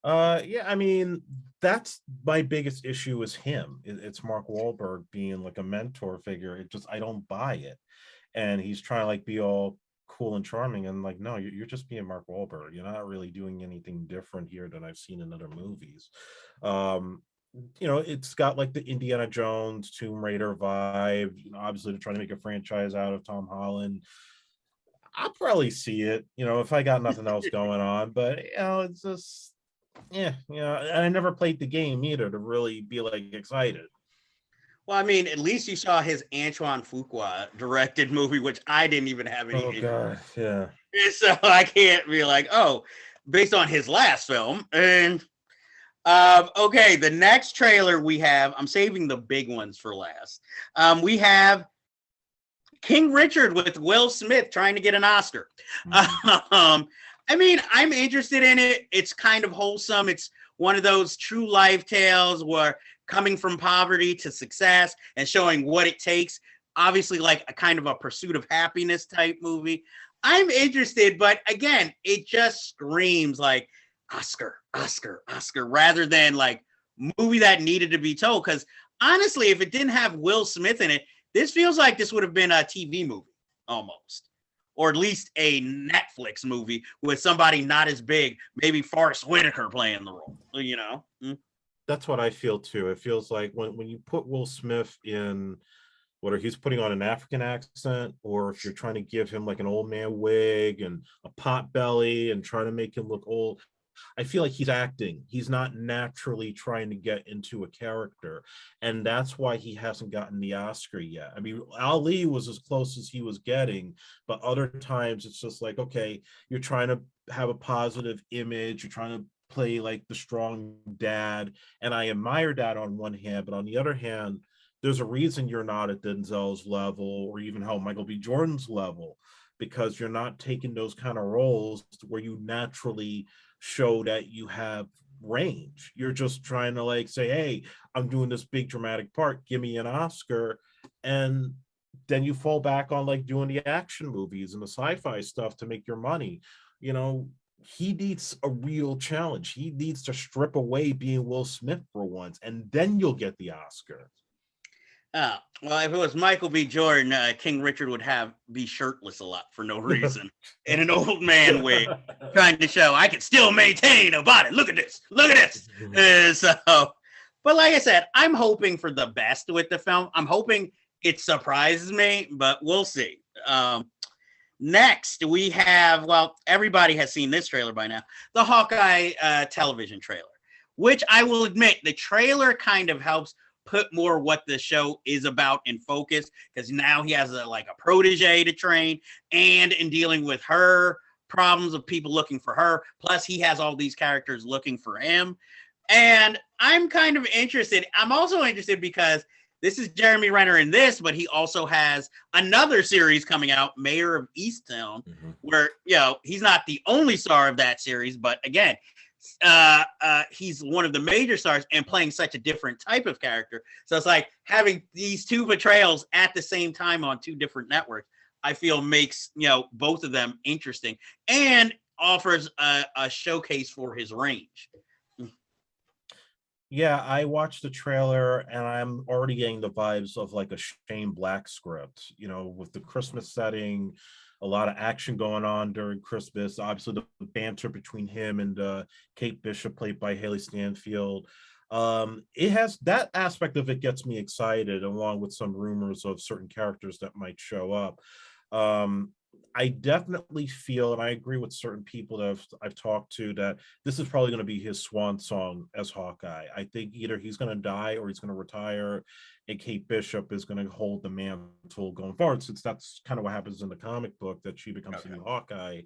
Yeah, I mean, that's my biggest issue is him. It's Mark Wahlberg being like a mentor figure. I don't buy it. And he's trying to like be all cool and charming, and like, no, you're just being Mark Wahlberg. You're not really doing anything different here than I've seen in other movies. It's got like the Indiana Jones, Tomb Raider vibe. Obviously they're trying to make a franchise out of Tom Holland. I'll probably see it, if I got nothing else going on. But it's just, and I never played the game either to really be like excited. Well, I mean, at least you saw his Antoine Fuqua directed movie, which I didn't even have any. Oh god, yeah. So I can't be like, oh, based on his last film. And okay, the next trailer we have, I'm saving the big ones for last. We have King Richard with Will Smith trying to get an Oscar. Mm-hmm. I mean, I'm interested in it. It's kind of wholesome. It's one of those true life tales where coming from poverty to success and showing what it takes. Obviously, like a kind of a pursuit of happiness type movie. I'm interested, but again, it just screams like Oscar, Oscar, Oscar, rather than like movie that needed to be told. Because honestly, if it didn't have Will Smith in it, this feels like this would have been a TV movie almost. Or at least a Netflix movie with somebody not as big, maybe Forrest Whitaker playing the role, That's what I feel too. It feels like when you put Will Smith in, whether he's putting on an African accent or if you're trying to give him like an old man wig and a pot belly and trying to make him look old, I feel like he's acting. He's not naturally trying to get into a character. And that's why he hasn't gotten the Oscar yet. I mean, Ali was as close as he was getting, but other times it's just like, okay, you're trying to have a positive image. You're trying to play like the strong dad. And I admire that on one hand, but on the other hand, there's a reason you're not at Denzel's level or even how Michael B. Jordan's level, because you're not taking those kind of roles where you naturally show that you have range. You're just trying to like say, hey, I'm doing this big dramatic part, give me an Oscar. And then you fall back on like doing the action movies and the sci-fi stuff to make your money. He needs a real challenge. He needs to strip away being Will Smith for once, and then you'll get the Oscar. Well, if it was Michael B. Jordan, King Richard would be shirtless a lot for no reason in an old man wig, trying to show I can still maintain a body. Look at this. But like I said, I'm hoping for the best with the film. I'm hoping it surprises me, but we'll see. Next, we have, well, everybody has seen this trailer by now, the Hawkeye television trailer, which I will admit, the trailer kind of helps put more what the show is about in focus, because now he has a protege to train, and in dealing with her problems of people looking for her, plus he has all these characters looking for him. And I'm kind of interested. I'm also interested because this is Jeremy Renner in this, but he also has another series coming out, Mayor of Easttown, where he's not the only star of that series, but again, he's one of the major stars and playing such a different type of character. So it's like having these two portrayals at the same time on two different networks, I feel makes both of them interesting and offers a showcase for his range. Yeah, I watched the trailer and I'm already getting the vibes of like a Shane Black script, with the Christmas setting, a lot of action going on during Christmas. Obviously, the banter between him and Kate Bishop, played by Haley Stanfield. It has that aspect of it gets me excited, along with some rumors of certain characters that might show up. um I definitely feel, and I agree with certain people that I've talked to, that this is probably going to be his swan song as Hawkeye. I think either he's going to die or he's going to retire, and Kate Bishop is going to hold the mantle going forward, since that's kind of what happens in the comic book, that she becomes the new Hawkeye.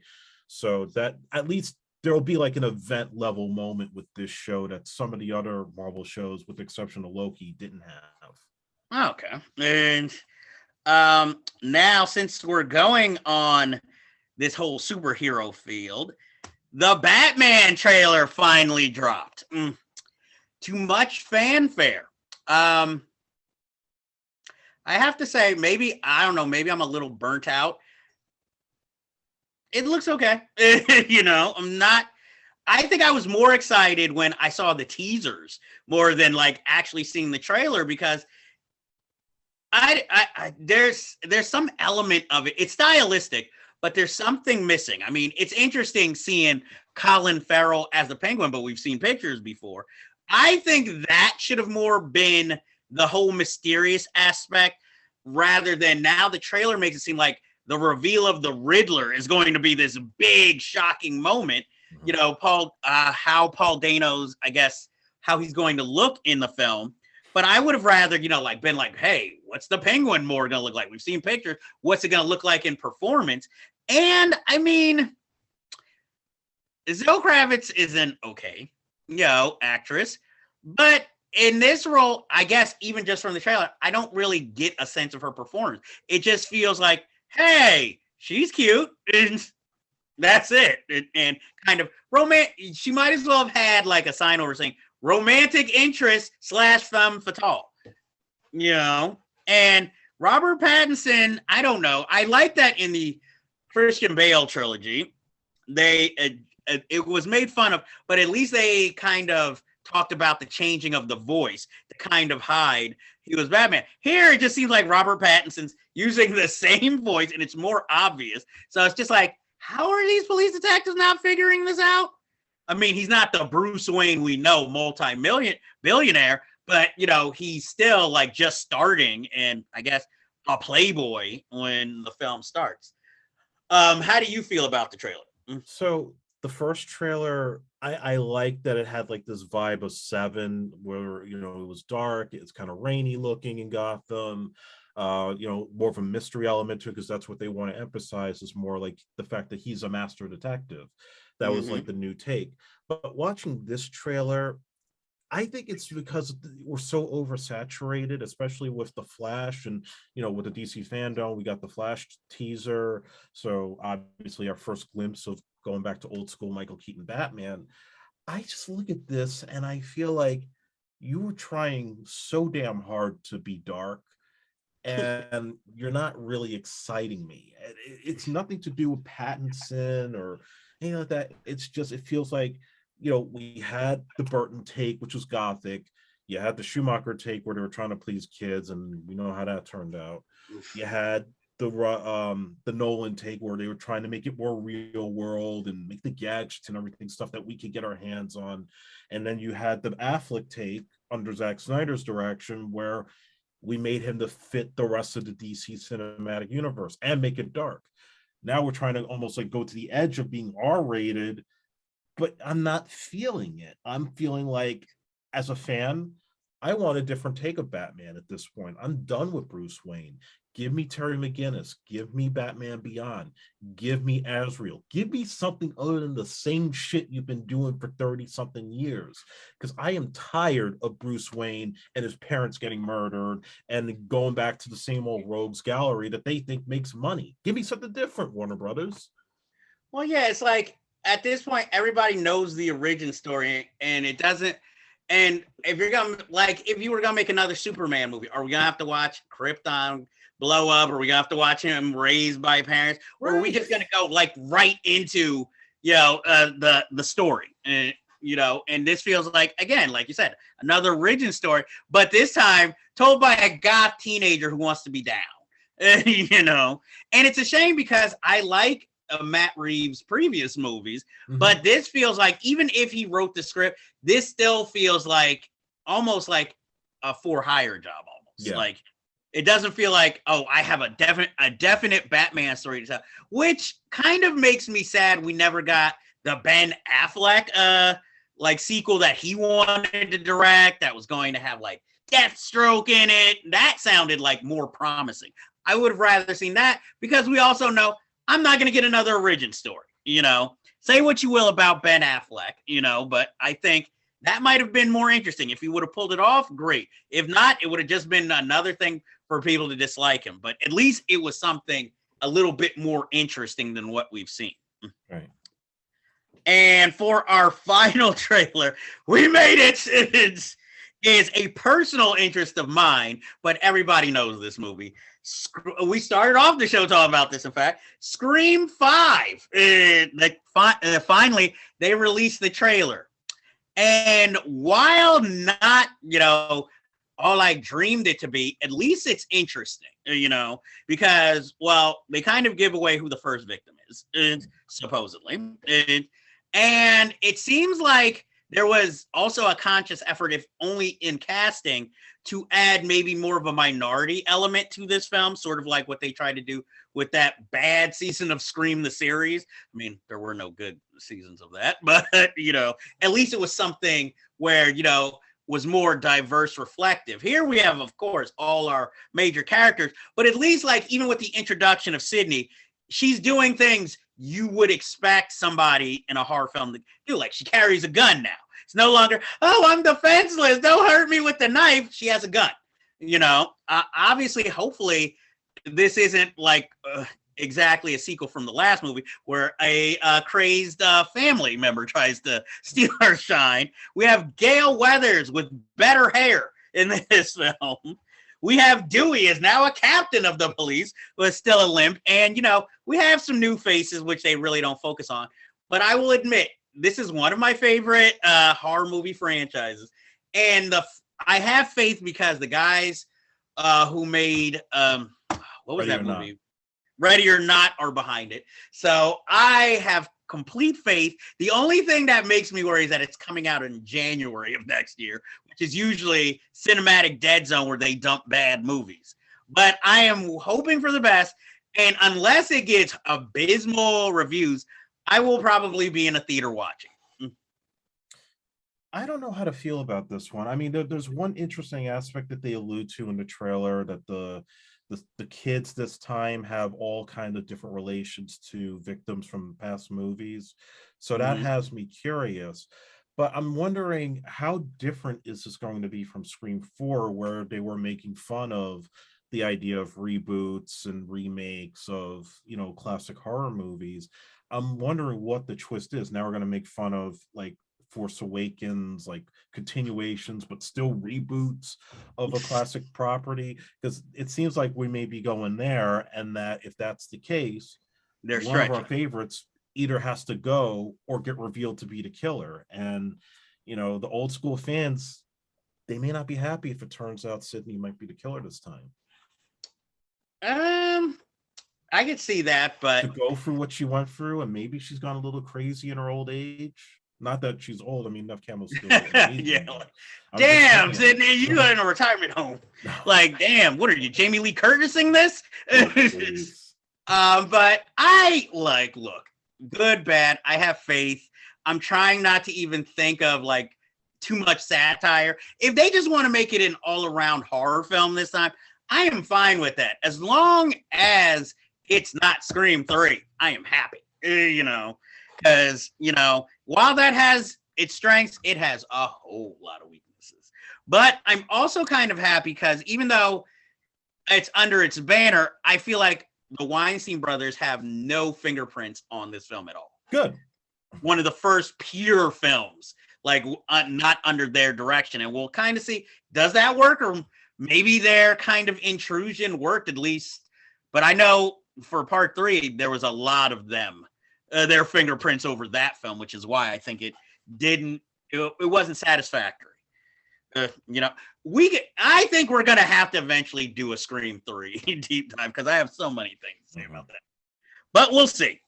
So that at least there'll be like an event level moment with this show that some of the other Marvel shows, with the exception of Loki, didn't have. Okay. And now, since we're going on this whole superhero field, the Batman trailer finally dropped. Too much fanfare. I have to say, maybe, I don't know, maybe I'm a little burnt out. It looks okay. I think I was more excited when I saw the teasers more than like actually seeing the trailer, because there's some element of it. It's stylistic, but there's something missing. I mean, it's interesting seeing Colin Farrell as the Penguin, but we've seen pictures before. I think that should have more been the whole mysterious aspect, rather than now the trailer makes it seem like the reveal of the Riddler is going to be this big, shocking moment. How Paul Dano's, I guess, how he's going to look in the film. But I would have rather, been like, hey, what's the Penguin more going to look like? We've seen pictures. What's it going to look like in performance? And, I mean, Zoe Kravitz is an okay, actress. But in this role, I guess, even just from the trailer, I don't really get a sense of her performance. It just feels like, hey, she's cute, and that's it. And kind of she might as well have had like a sign over saying romantic interest / femme fatale, and Robert Pattinson, I don't know. I like that in the Christian Bale trilogy, it was made fun of, but at least they kind of talked about the changing of the voice to kind of hide he was Batman. Here, it just seems like Robert Pattinson's using the same voice, and it's more obvious. So it's just like, how are these police detectives not figuring this out? I mean, he's not the Bruce Wayne we know, billionaire, but, he's still like just starting, and I guess a playboy when the film starts. How do you feel about the trailer? So the first trailer, I like that it had like this vibe of Seven, where it was dark, it's kind of rainy looking in Gotham, more of a mystery element to it, because that's what they want to emphasize, is more like the fact that he's a master detective. That was like the new take. But watching this trailer, I think it's because we're so oversaturated, especially with the Flash, and with the DC fandom, we got the Flash teaser. So obviously our first glimpse of going back to old school Michael Keaton Batman. I just look at this and I feel like you were trying so damn hard to be dark, and you're not really exciting me. It's nothing to do with Pattinson or anything like that. It's just, it feels like, we had the Burton take, which was gothic. You had the Schumacher take, where they were trying to please kids, and we know how that turned out. You had the Nolan take, where they were trying to make it more real world and make the gadgets and everything, stuff that we could get our hands on. And then you had the Affleck take under Zack Snyder's direction, where we made him to fit the rest of the DC cinematic universe and make it dark. Now we're trying to almost like go to the edge of being R-rated, but I'm not feeling it. I'm feeling like, as a fan, I want a different take of Batman at this point. I'm done with Bruce Wayne. Give me Terry McGinnis. Give me Batman Beyond. Give me Azrael. Give me something other than the same shit you've been doing for 30-something years. Because I am tired of Bruce Wayne and his parents getting murdered and going back to the same old rogues gallery that they think makes money. Give me something different, Warner Brothers. Well, yeah, it's like, at this point, everybody knows the origin story, and it doesn't. And if you were gonna make another Superman movie, are we gonna have to watch Krypton blow up? Are we gonna have to watch him raised by parents? Right. Or are we just gonna go like right into the story? And and this feels like, again, like you said, another origin story, but this time told by a goth teenager who wants to be down. And it's a shame, because I like Matt Reeves' previous movies, but this feels like, even if he wrote the script, this still feels like almost like a for hire job almost. Yeah. Like it doesn't feel like, oh, I have a definite Batman story to tell, which kind of makes me sad we never got the Ben Affleck like sequel that he wanted to direct that was going to have like Deathstroke in it. That sounded like more promising. I would have rather seen that because we also know I'm not going to get another origin story, you know. Say what you will about Ben Affleck, you know, but I think that might have been more interesting. If he would have pulled it off, great. If not, it would have just been another thing for people to dislike him. But at least it was something a little bit more interesting than what we've seen. Right. And for our final trailer, we made it. It is a personal interest of mine, but everybody knows this movie. We started off the show talking about this, in fact. Scream 5. Finally, they released the trailer. And while not, you know, all I dreamed it to be, at least it's interesting, you know, because, well, they kind of give away who the first victim is, supposedly. And it seems like there was also a conscious effort, if only in casting, to add maybe more of a minority element to this film, sort of like what they tried to do with that bad season of Scream the series. I mean, there were no good seasons of that, but, you know, at least it was something where, you know, was more diverse, reflective. Here we have, of course, all our major characters, but at least like even with the introduction of Sydney, she's doing things you would expect somebody in a horror film to do. Like she carries a gun now. It's no longer, oh, I'm defenseless. Don't hurt me with the knife. She has a gun. You know, obviously, hopefully, this isn't like exactly a sequel from the last movie where a crazed family member tries to steal her shine. We have Gale Weathers with better hair in this film. We have Dewey is now a captain of the police, but still a limp. And, you know, we have some new faces, which they really don't focus on. But I will admit, this is one of my favorite horror movie franchises. And I have faith because the guys who made, what was that movie? Ready or Not are behind it. So I have complete faith. The only thing that makes me worry is that it's coming out in January of next year, which is usually cinematic dead zone where they dump bad movies. But I am hoping for the best. And unless it gets abysmal reviews, I will probably be in a theater watching. I don't know how to feel about this one. I mean, there's one interesting aspect that they allude to in the trailer, that the kids this time have all kind of different relations to victims from past movies. So that has me curious. But I'm wondering, how different is this going to be from Scream 4, where they were making fun of the idea of reboots and remakes of, you know, classic horror movies. I'm wondering what the twist is. Now we're going to make fun of like Force Awakens, like continuations, but still reboots of a classic property, because it seems like we may be going there, and that if that's the case, they're one of our favorites either has to go or get revealed to be the killer. And, you know, the old school fans, they may not be happy if it turns out Sydney might be the killer this time. I could see that, but to go through what she went through, and maybe she's gone a little crazy in her old age. Not that she's old. I mean, Nev Campbell's still amazing, yeah. Damn, Sydney, you got in a retirement home. Like, damn, what are you, Jamie Lee Curtising this? But I look, good, bad. I have faith. I'm trying not to even think of like too much satire. If they just want to make it an all-around horror film this time, I am fine with that. As long as it's not Scream 3, I am happy. You know, because, you know, while that has its strengths, it has a whole lot of weaknesses. But I'm also kind of happy because even though it's under its banner, I feel like the Weinstein brothers have no fingerprints on this film at all. Good. One of the first pure films, like not under their direction. And we'll kind of see, does that work? Or maybe their kind of intrusion worked at least. But I know for part 3, there was a lot of them. Their fingerprints over that film, which is why I think it wasn't satisfactory. You know, I think we're gonna have to eventually do a Scream 3 deep dive because I have so many things to say about that. But we'll see.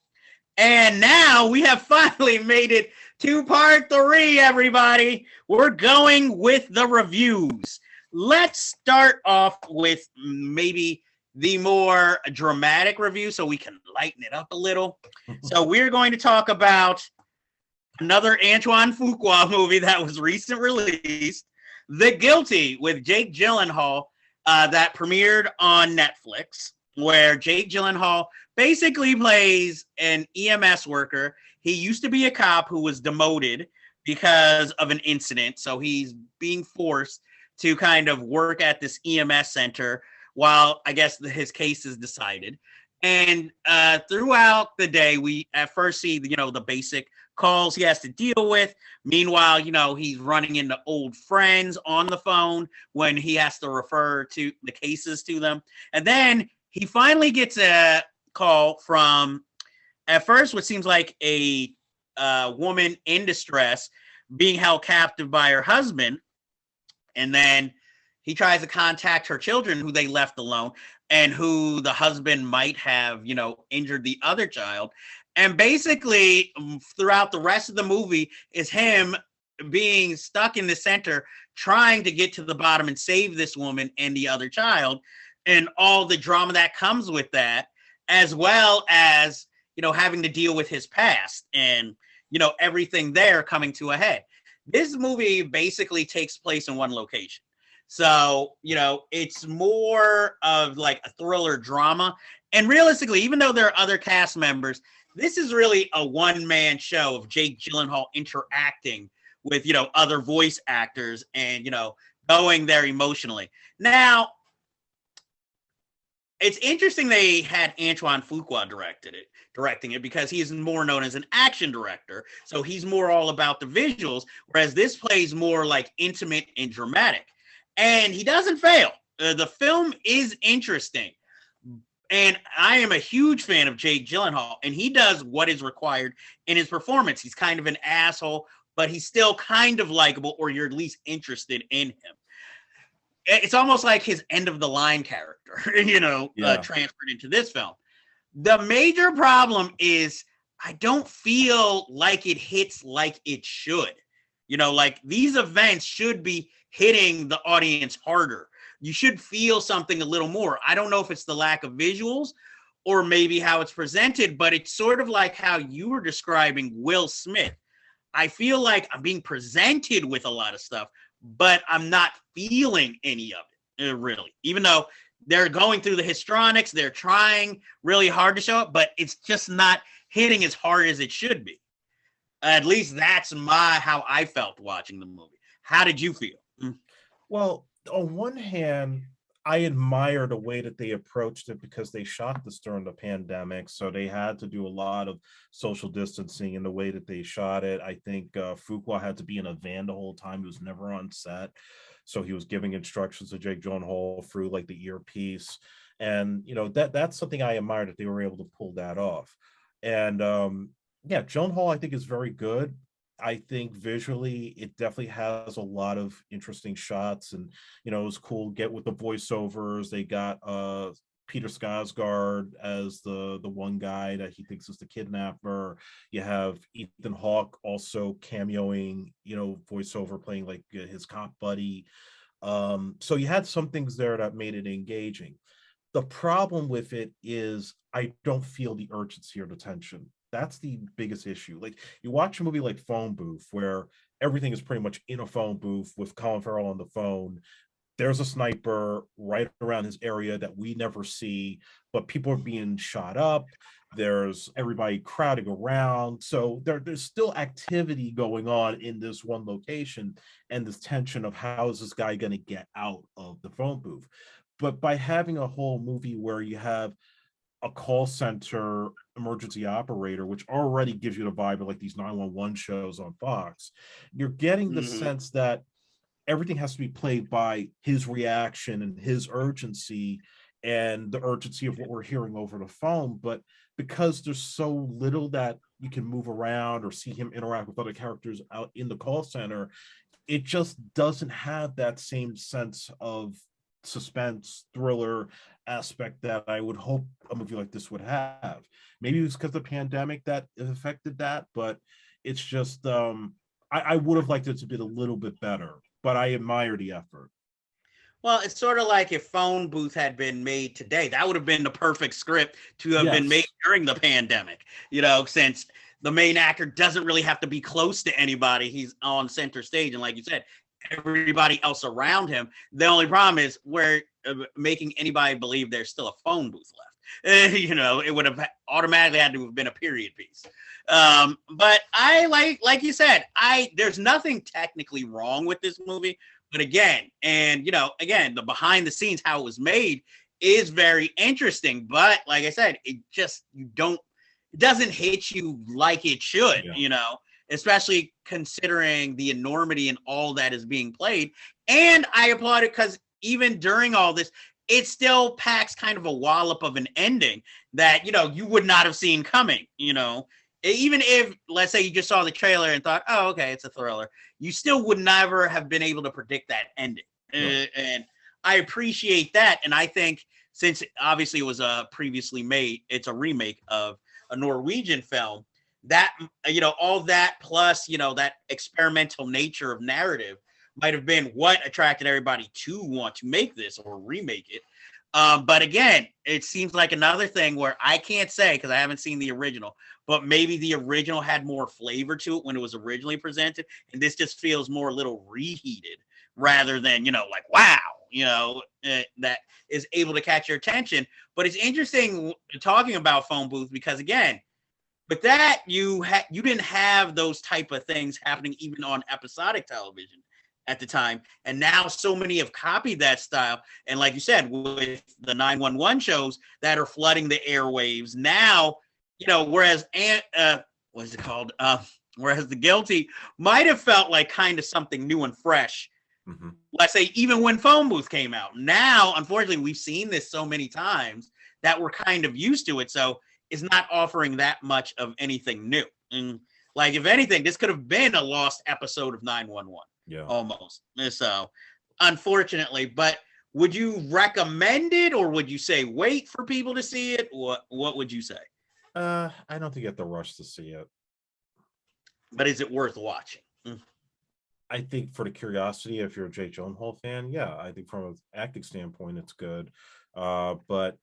And now we have finally made it to part 3, everybody. We're going with the reviews. Let's start off with maybe the more dramatic review so we can lighten it up a little. So we're going to talk about another Antoine Fuqua movie that was recent released, The Guilty, with Jake Gyllenhaal, that premiered on Netflix, where Jake Gyllenhaal basically plays an EMS worker. He used to be a cop who was demoted because of an incident, so he's being forced to kind of work at this EMS center while I guess his case is decided. And throughout the day, we at first see the basic calls he has to deal with. Meanwhile, he's running into old friends on the phone when he has to refer to the cases to them. And then he finally gets a call from, at first, what seems like a woman in distress being held captive by her husband. And then he tries to contact her children who they left alone and who the husband might have, injured the other child. And basically, throughout the rest of the movie is him being stuck in the center, trying to get to the bottom and save this woman and the other child, and all the drama that comes with that, as well as, having to deal with his past and, everything there coming to a head. This movie basically takes place in one location. So, it's more of like a thriller drama. And realistically, even though there are other cast members, this is really a one-man show of Jake Gyllenhaal interacting with, other voice actors and, going there emotionally. Now, it's interesting they had Antoine Fuqua directing it because he is more known as an action director. So he's more all about the visuals, whereas this plays more like intimate and dramatic. And he doesn't fail. The film is interesting. And I am a huge fan of Jake Gyllenhaal, and he does what is required in his performance. He's kind of an asshole, but he's still kind of likable, or you're at least interested in him. It's almost like his end of the line character, transferred into this film. The major problem is I don't feel like it hits like it should. Like these events should be hitting the audience harder. You should feel something a little more. I don't know if it's the lack of visuals or maybe how it's presented, but it's sort of like how you were describing Will Smith. I feel like I'm being presented with a lot of stuff, but I'm not feeling any of it, really. Even though they're going through the histrionics, they're trying really hard to show it, but it's just not hitting as hard as it should be. At least that's how I felt watching the movie. How did you feel? Well, on one hand, I admire the way that they approached it because they shot this during the pandemic. So they had to do a lot of social distancing in the way that they shot it. I think Fuqua had to be in a van the whole time. He was never on set. So he was giving instructions to Jake Gyllenhaal through like the earpiece. And, that's something I admire that they were able to pull that off. And Gyllenhaal, I think, is very good. I think visually it definitely has a lot of interesting shots, and it was cool get with the voiceovers. They got Peter Skarsgård as the one guy that he thinks is the kidnapper. You have Ethan Hawke also cameoing, voiceover, playing like his cop buddy. So you had some things there that made it engaging. The problem with it is I don't feel the urgency or the tension. That's the biggest issue. Like you watch a movie like Phone Booth, where everything is pretty much in a phone booth with Colin Farrell on the phone. There's a sniper right around his area that we never see, but people are being shot up. There's everybody crowding around. So there's still activity going on in this one location, and this tension of how is this guy going to get out of the phone booth. But by having a whole movie where you have a call center emergency operator, which already gives you the vibe of like these 911 shows on Fox, you're getting the sense that everything has to be played by his reaction and his urgency and the urgency of what we're hearing over the phone. But because there's so little that you can move around or see him interact with other characters out in the call center, it just doesn't have that same sense of suspense thriller aspect that I would hope a movie like this would have. Maybe it was because of the pandemic that it affected that, but it's just I would have liked it to be a little bit better, but I admire the effort. Well, it's sort of like if Phone Booth had been made today, that would have been the perfect script to have been made Yes. during the pandemic, since the main actor doesn't really have to be close to anybody. He's on center stage. And like you said, everybody else around him. The only problem is we're making anybody believe there's still a phone booth left. It would have automatically had to have been a period piece. But I like you said, there's nothing technically wrong with this movie. But again, the behind the scenes, how it was made is very interesting. But like I said, it doesn't hit you like it should, especially considering the enormity and all that is being played. And I applaud it because even during all this, it still packs kind of a wallop of an ending that, you would not have seen coming, even if, let's say, you just saw the trailer and thought, oh, okay, it's a thriller, you still would never have been able to predict that ending. No. And I appreciate that. And I think since obviously it was previously made, it's a remake of a Norwegian film, that, all that plus, that experimental nature of narrative might have been what attracted everybody to want to make this or remake it. But again, it seems like another thing where I can't say because I haven't seen the original, but maybe the original had more flavor to it when it was originally presented. And this just feels more a little reheated rather than, like, wow, that is able to catch your attention. But it's interesting talking about Phone Booth because, again, with that, you didn't have those type of things happening even on episodic television at the time. And now so many have copied that style. And like you said, with the 911 shows that are flooding the airwaves now, whereas what's it called? Whereas The Guilty might have felt like kind of something new and fresh. Mm-hmm. Let's say even when Phone Booth came out. Now, unfortunately, we've seen this so many times that we're kind of used to it. So it's not offering that much of anything new. And like, if anything, this could have been a lost episode of 911. Yeah, almost. So, unfortunately, but would you recommend it, or would you say wait for people to see it? What would you say? I don't think you have to rush to see it. But is it worth watching? I think for the curiosity, if you're a Jake Gyllenhaal fan, yeah, I think from an acting standpoint, it's good. But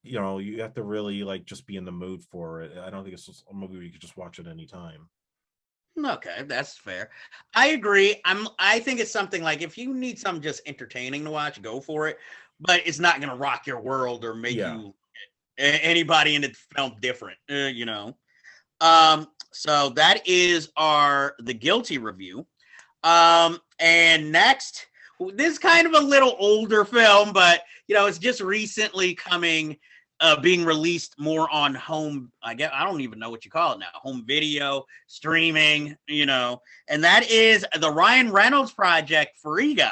you have to really just be in the mood for it. I don't think it's just a movie where you could just watch it anytime. Okay, that's fair. I agree. I think it's something like if you need something just entertaining to watch, go for it. But it's not going to rock your world or make you anybody in the film different. So that is The Guilty review. And next, this is kind of a little older film, but it's just recently being released more on home. I don't even know what you call it now. Home video, streaming, and that is the Ryan Reynolds project, Free Guy.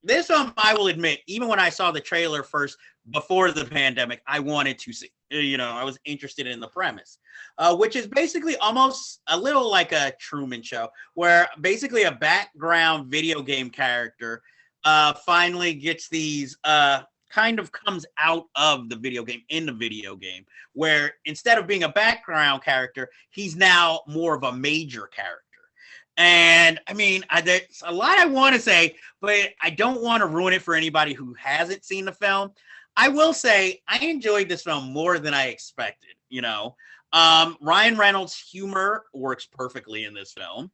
This film, I will admit, even when I saw the trailer first before the pandemic, I wanted to see. I was interested in the premise, which is basically almost a little like a Truman Show, where basically a background video game character finally gets these kind of comes out of the video game in the video game, where instead of being a background character, he's now more of a major character. And I mean, there's a lot I want to say, but I don't want to ruin it for anybody who hasn't seen the film. I will say I enjoyed this film more than I expected. Ryan Reynolds' humor works perfectly in this film.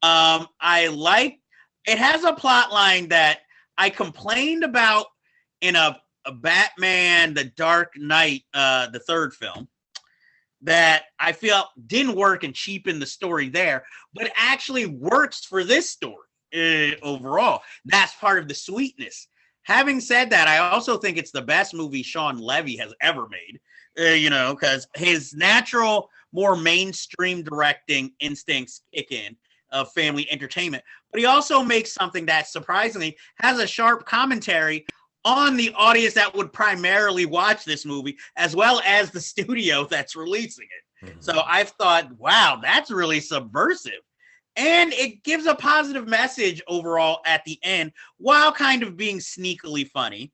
It has a plot line that I complained about in a Batman, The Dark Knight, the third film, that I feel didn't work and cheapened the story there, but actually works for this story overall. That's part of the sweetness. Having said that, I also think it's the best movie Sean Levy has ever made, because his natural, more mainstream directing instincts kick in of family entertainment. But he also makes something that surprisingly has a sharp commentary on the audience that would primarily watch this movie, as well as the studio that's releasing it. Mm-hmm. So I've thought, wow, that's really subversive. And it gives a positive message overall at the end, while kind of being sneakily funny,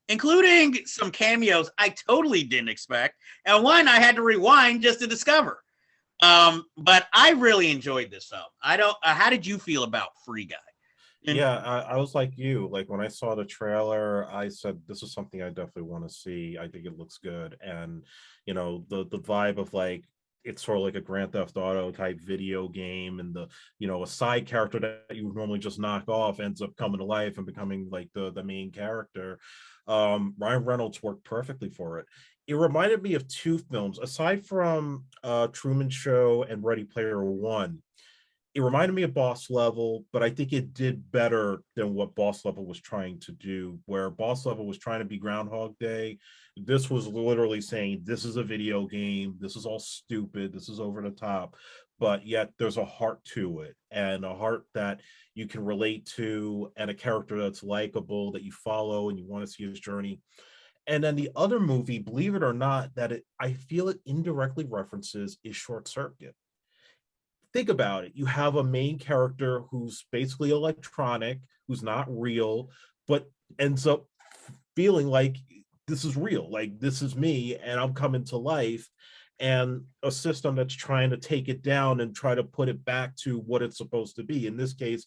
including some cameos I totally didn't expect, and one I had to rewind just to discover. But I really enjoyed this film. I don't. How did you feel about Free Guy? And Yeah, I was like you. Like when I saw the trailer, I said this is something I definitely want to see. I think it looks good, and the vibe of like it's sort of like a Grand Theft Auto type video game, and a side character that you would normally just knock off ends up coming to life and becoming like the main character. Ryan Reynolds worked perfectly for it. It reminded me of two films aside from Truman Show and Ready Player One. It reminded me of Boss Level, but I think it did better than what Boss Level was trying to do. Where Boss Level was trying to be Groundhog Day, this was literally saying, this is a video game, this is all stupid, this is over the top, but yet there's a heart to it, and a heart that you can relate to, and a character that's likable, that you follow and you want to see his journey. And then the other movie, believe it or not, I feel it indirectly references is Short Circuit. Think about it. You have a main character who's basically electronic, who's not real, but ends up feeling like this is real, like this is me and I'm coming to life, and a system that's trying to take it down and try to put it back to what it's supposed to be. In this case,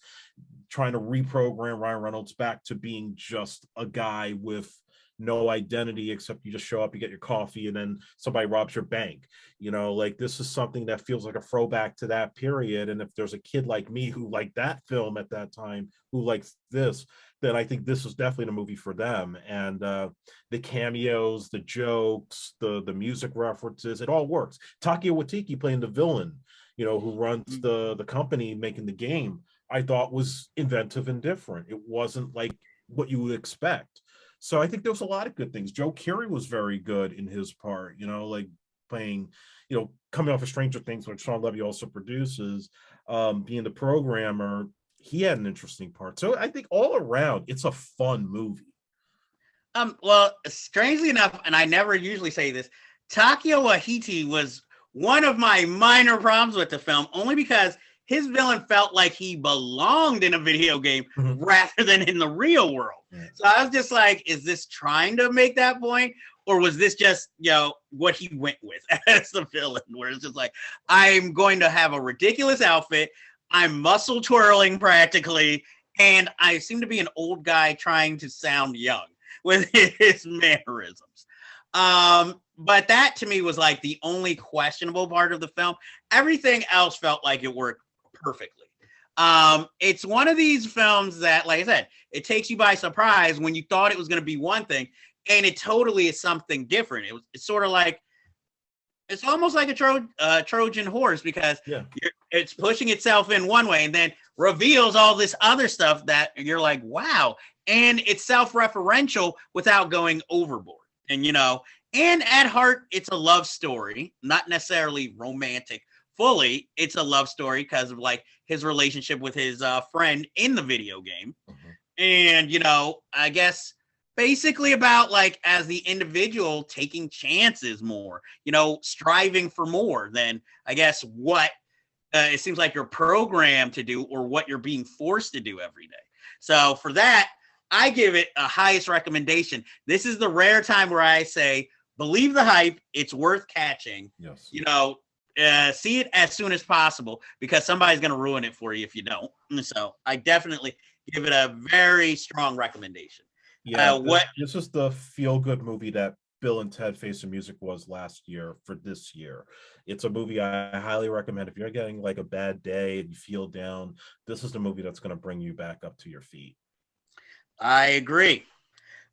trying to reprogram Ryan Reynolds back to being just a guy with no identity, except you just show up, you get your coffee, and then somebody robs your bank. Like this is something that feels like a throwback to that period. And if there's a kid like me who liked that film at that time, who likes this, then I think this is definitely the movie for them. And the cameos, the jokes, the music references, it all works. Taika Waititi playing the villain, who runs the company making the game, I thought was inventive and different. It wasn't like what you would expect. So I think there was a lot of good things. Joe Keery was very good in his part, like playing, coming off of Stranger Things, which Sean Levy also produces, being the programmer. He had an interesting part. So I think all around, it's a fun movie. Well, strangely enough, and I never usually say this, Taika Waititi was one of my minor problems with the film, only because his villain felt like he belonged in a video game rather than in the real world. Yeah. So I was just like, is this trying to make that point? Or was this just, what he went with as the villain, where it's just like, I'm going to have a ridiculous outfit, I'm muscle twirling practically, and I seem to be an old guy trying to sound young with his mannerisms. But that to me was like the only questionable part of the film. Everything else felt like it worked perfectly. It's one of these films that, like I said, it takes you by surprise when you thought it was going to be one thing, and it totally is something different. It's sort of like, it's almost like a Trojan horse, because it's pushing itself in one way and then reveals all this other stuff that you're like, wow. And it's self-referential without going overboard. And, and at heart, it's a love story, not necessarily romantic fully. It's a love story because of like his relationship with his friend in the video game. And, I guess basically about like as the individual taking chances more, striving for more than I guess what it seems like you're programmed to do or what you're being forced to do every day. So for that, I give it a highest recommendation. This is the rare time where I say, believe the hype. It's worth catching. Yes. See it as soon as possible, because somebody's going to ruin it for you if you don't. So I definitely give it a very strong recommendation. Yeah, this is the feel-good movie that Bill and Ted Face the Music was last year for this year. It's a movie I highly recommend. If you're getting like a bad day and you feel down, this is the movie that's going to bring you back up to your feet. I agree.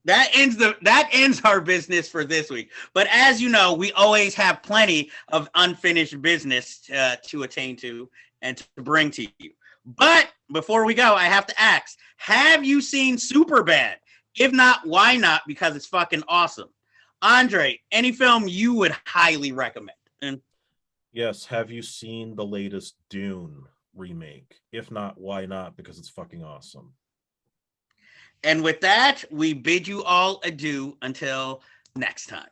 That ends our business for this week. But as you know, we always have plenty of unfinished business to attain to and to bring to you. But before we go, I have to ask, have you seen Superbad? If not, why not? Because it's fucking awesome. Andre, any film you would highly recommend? Yes. Have you seen the latest Dune remake? If not, why not? Because it's fucking awesome. And with that, we bid you all adieu until next time.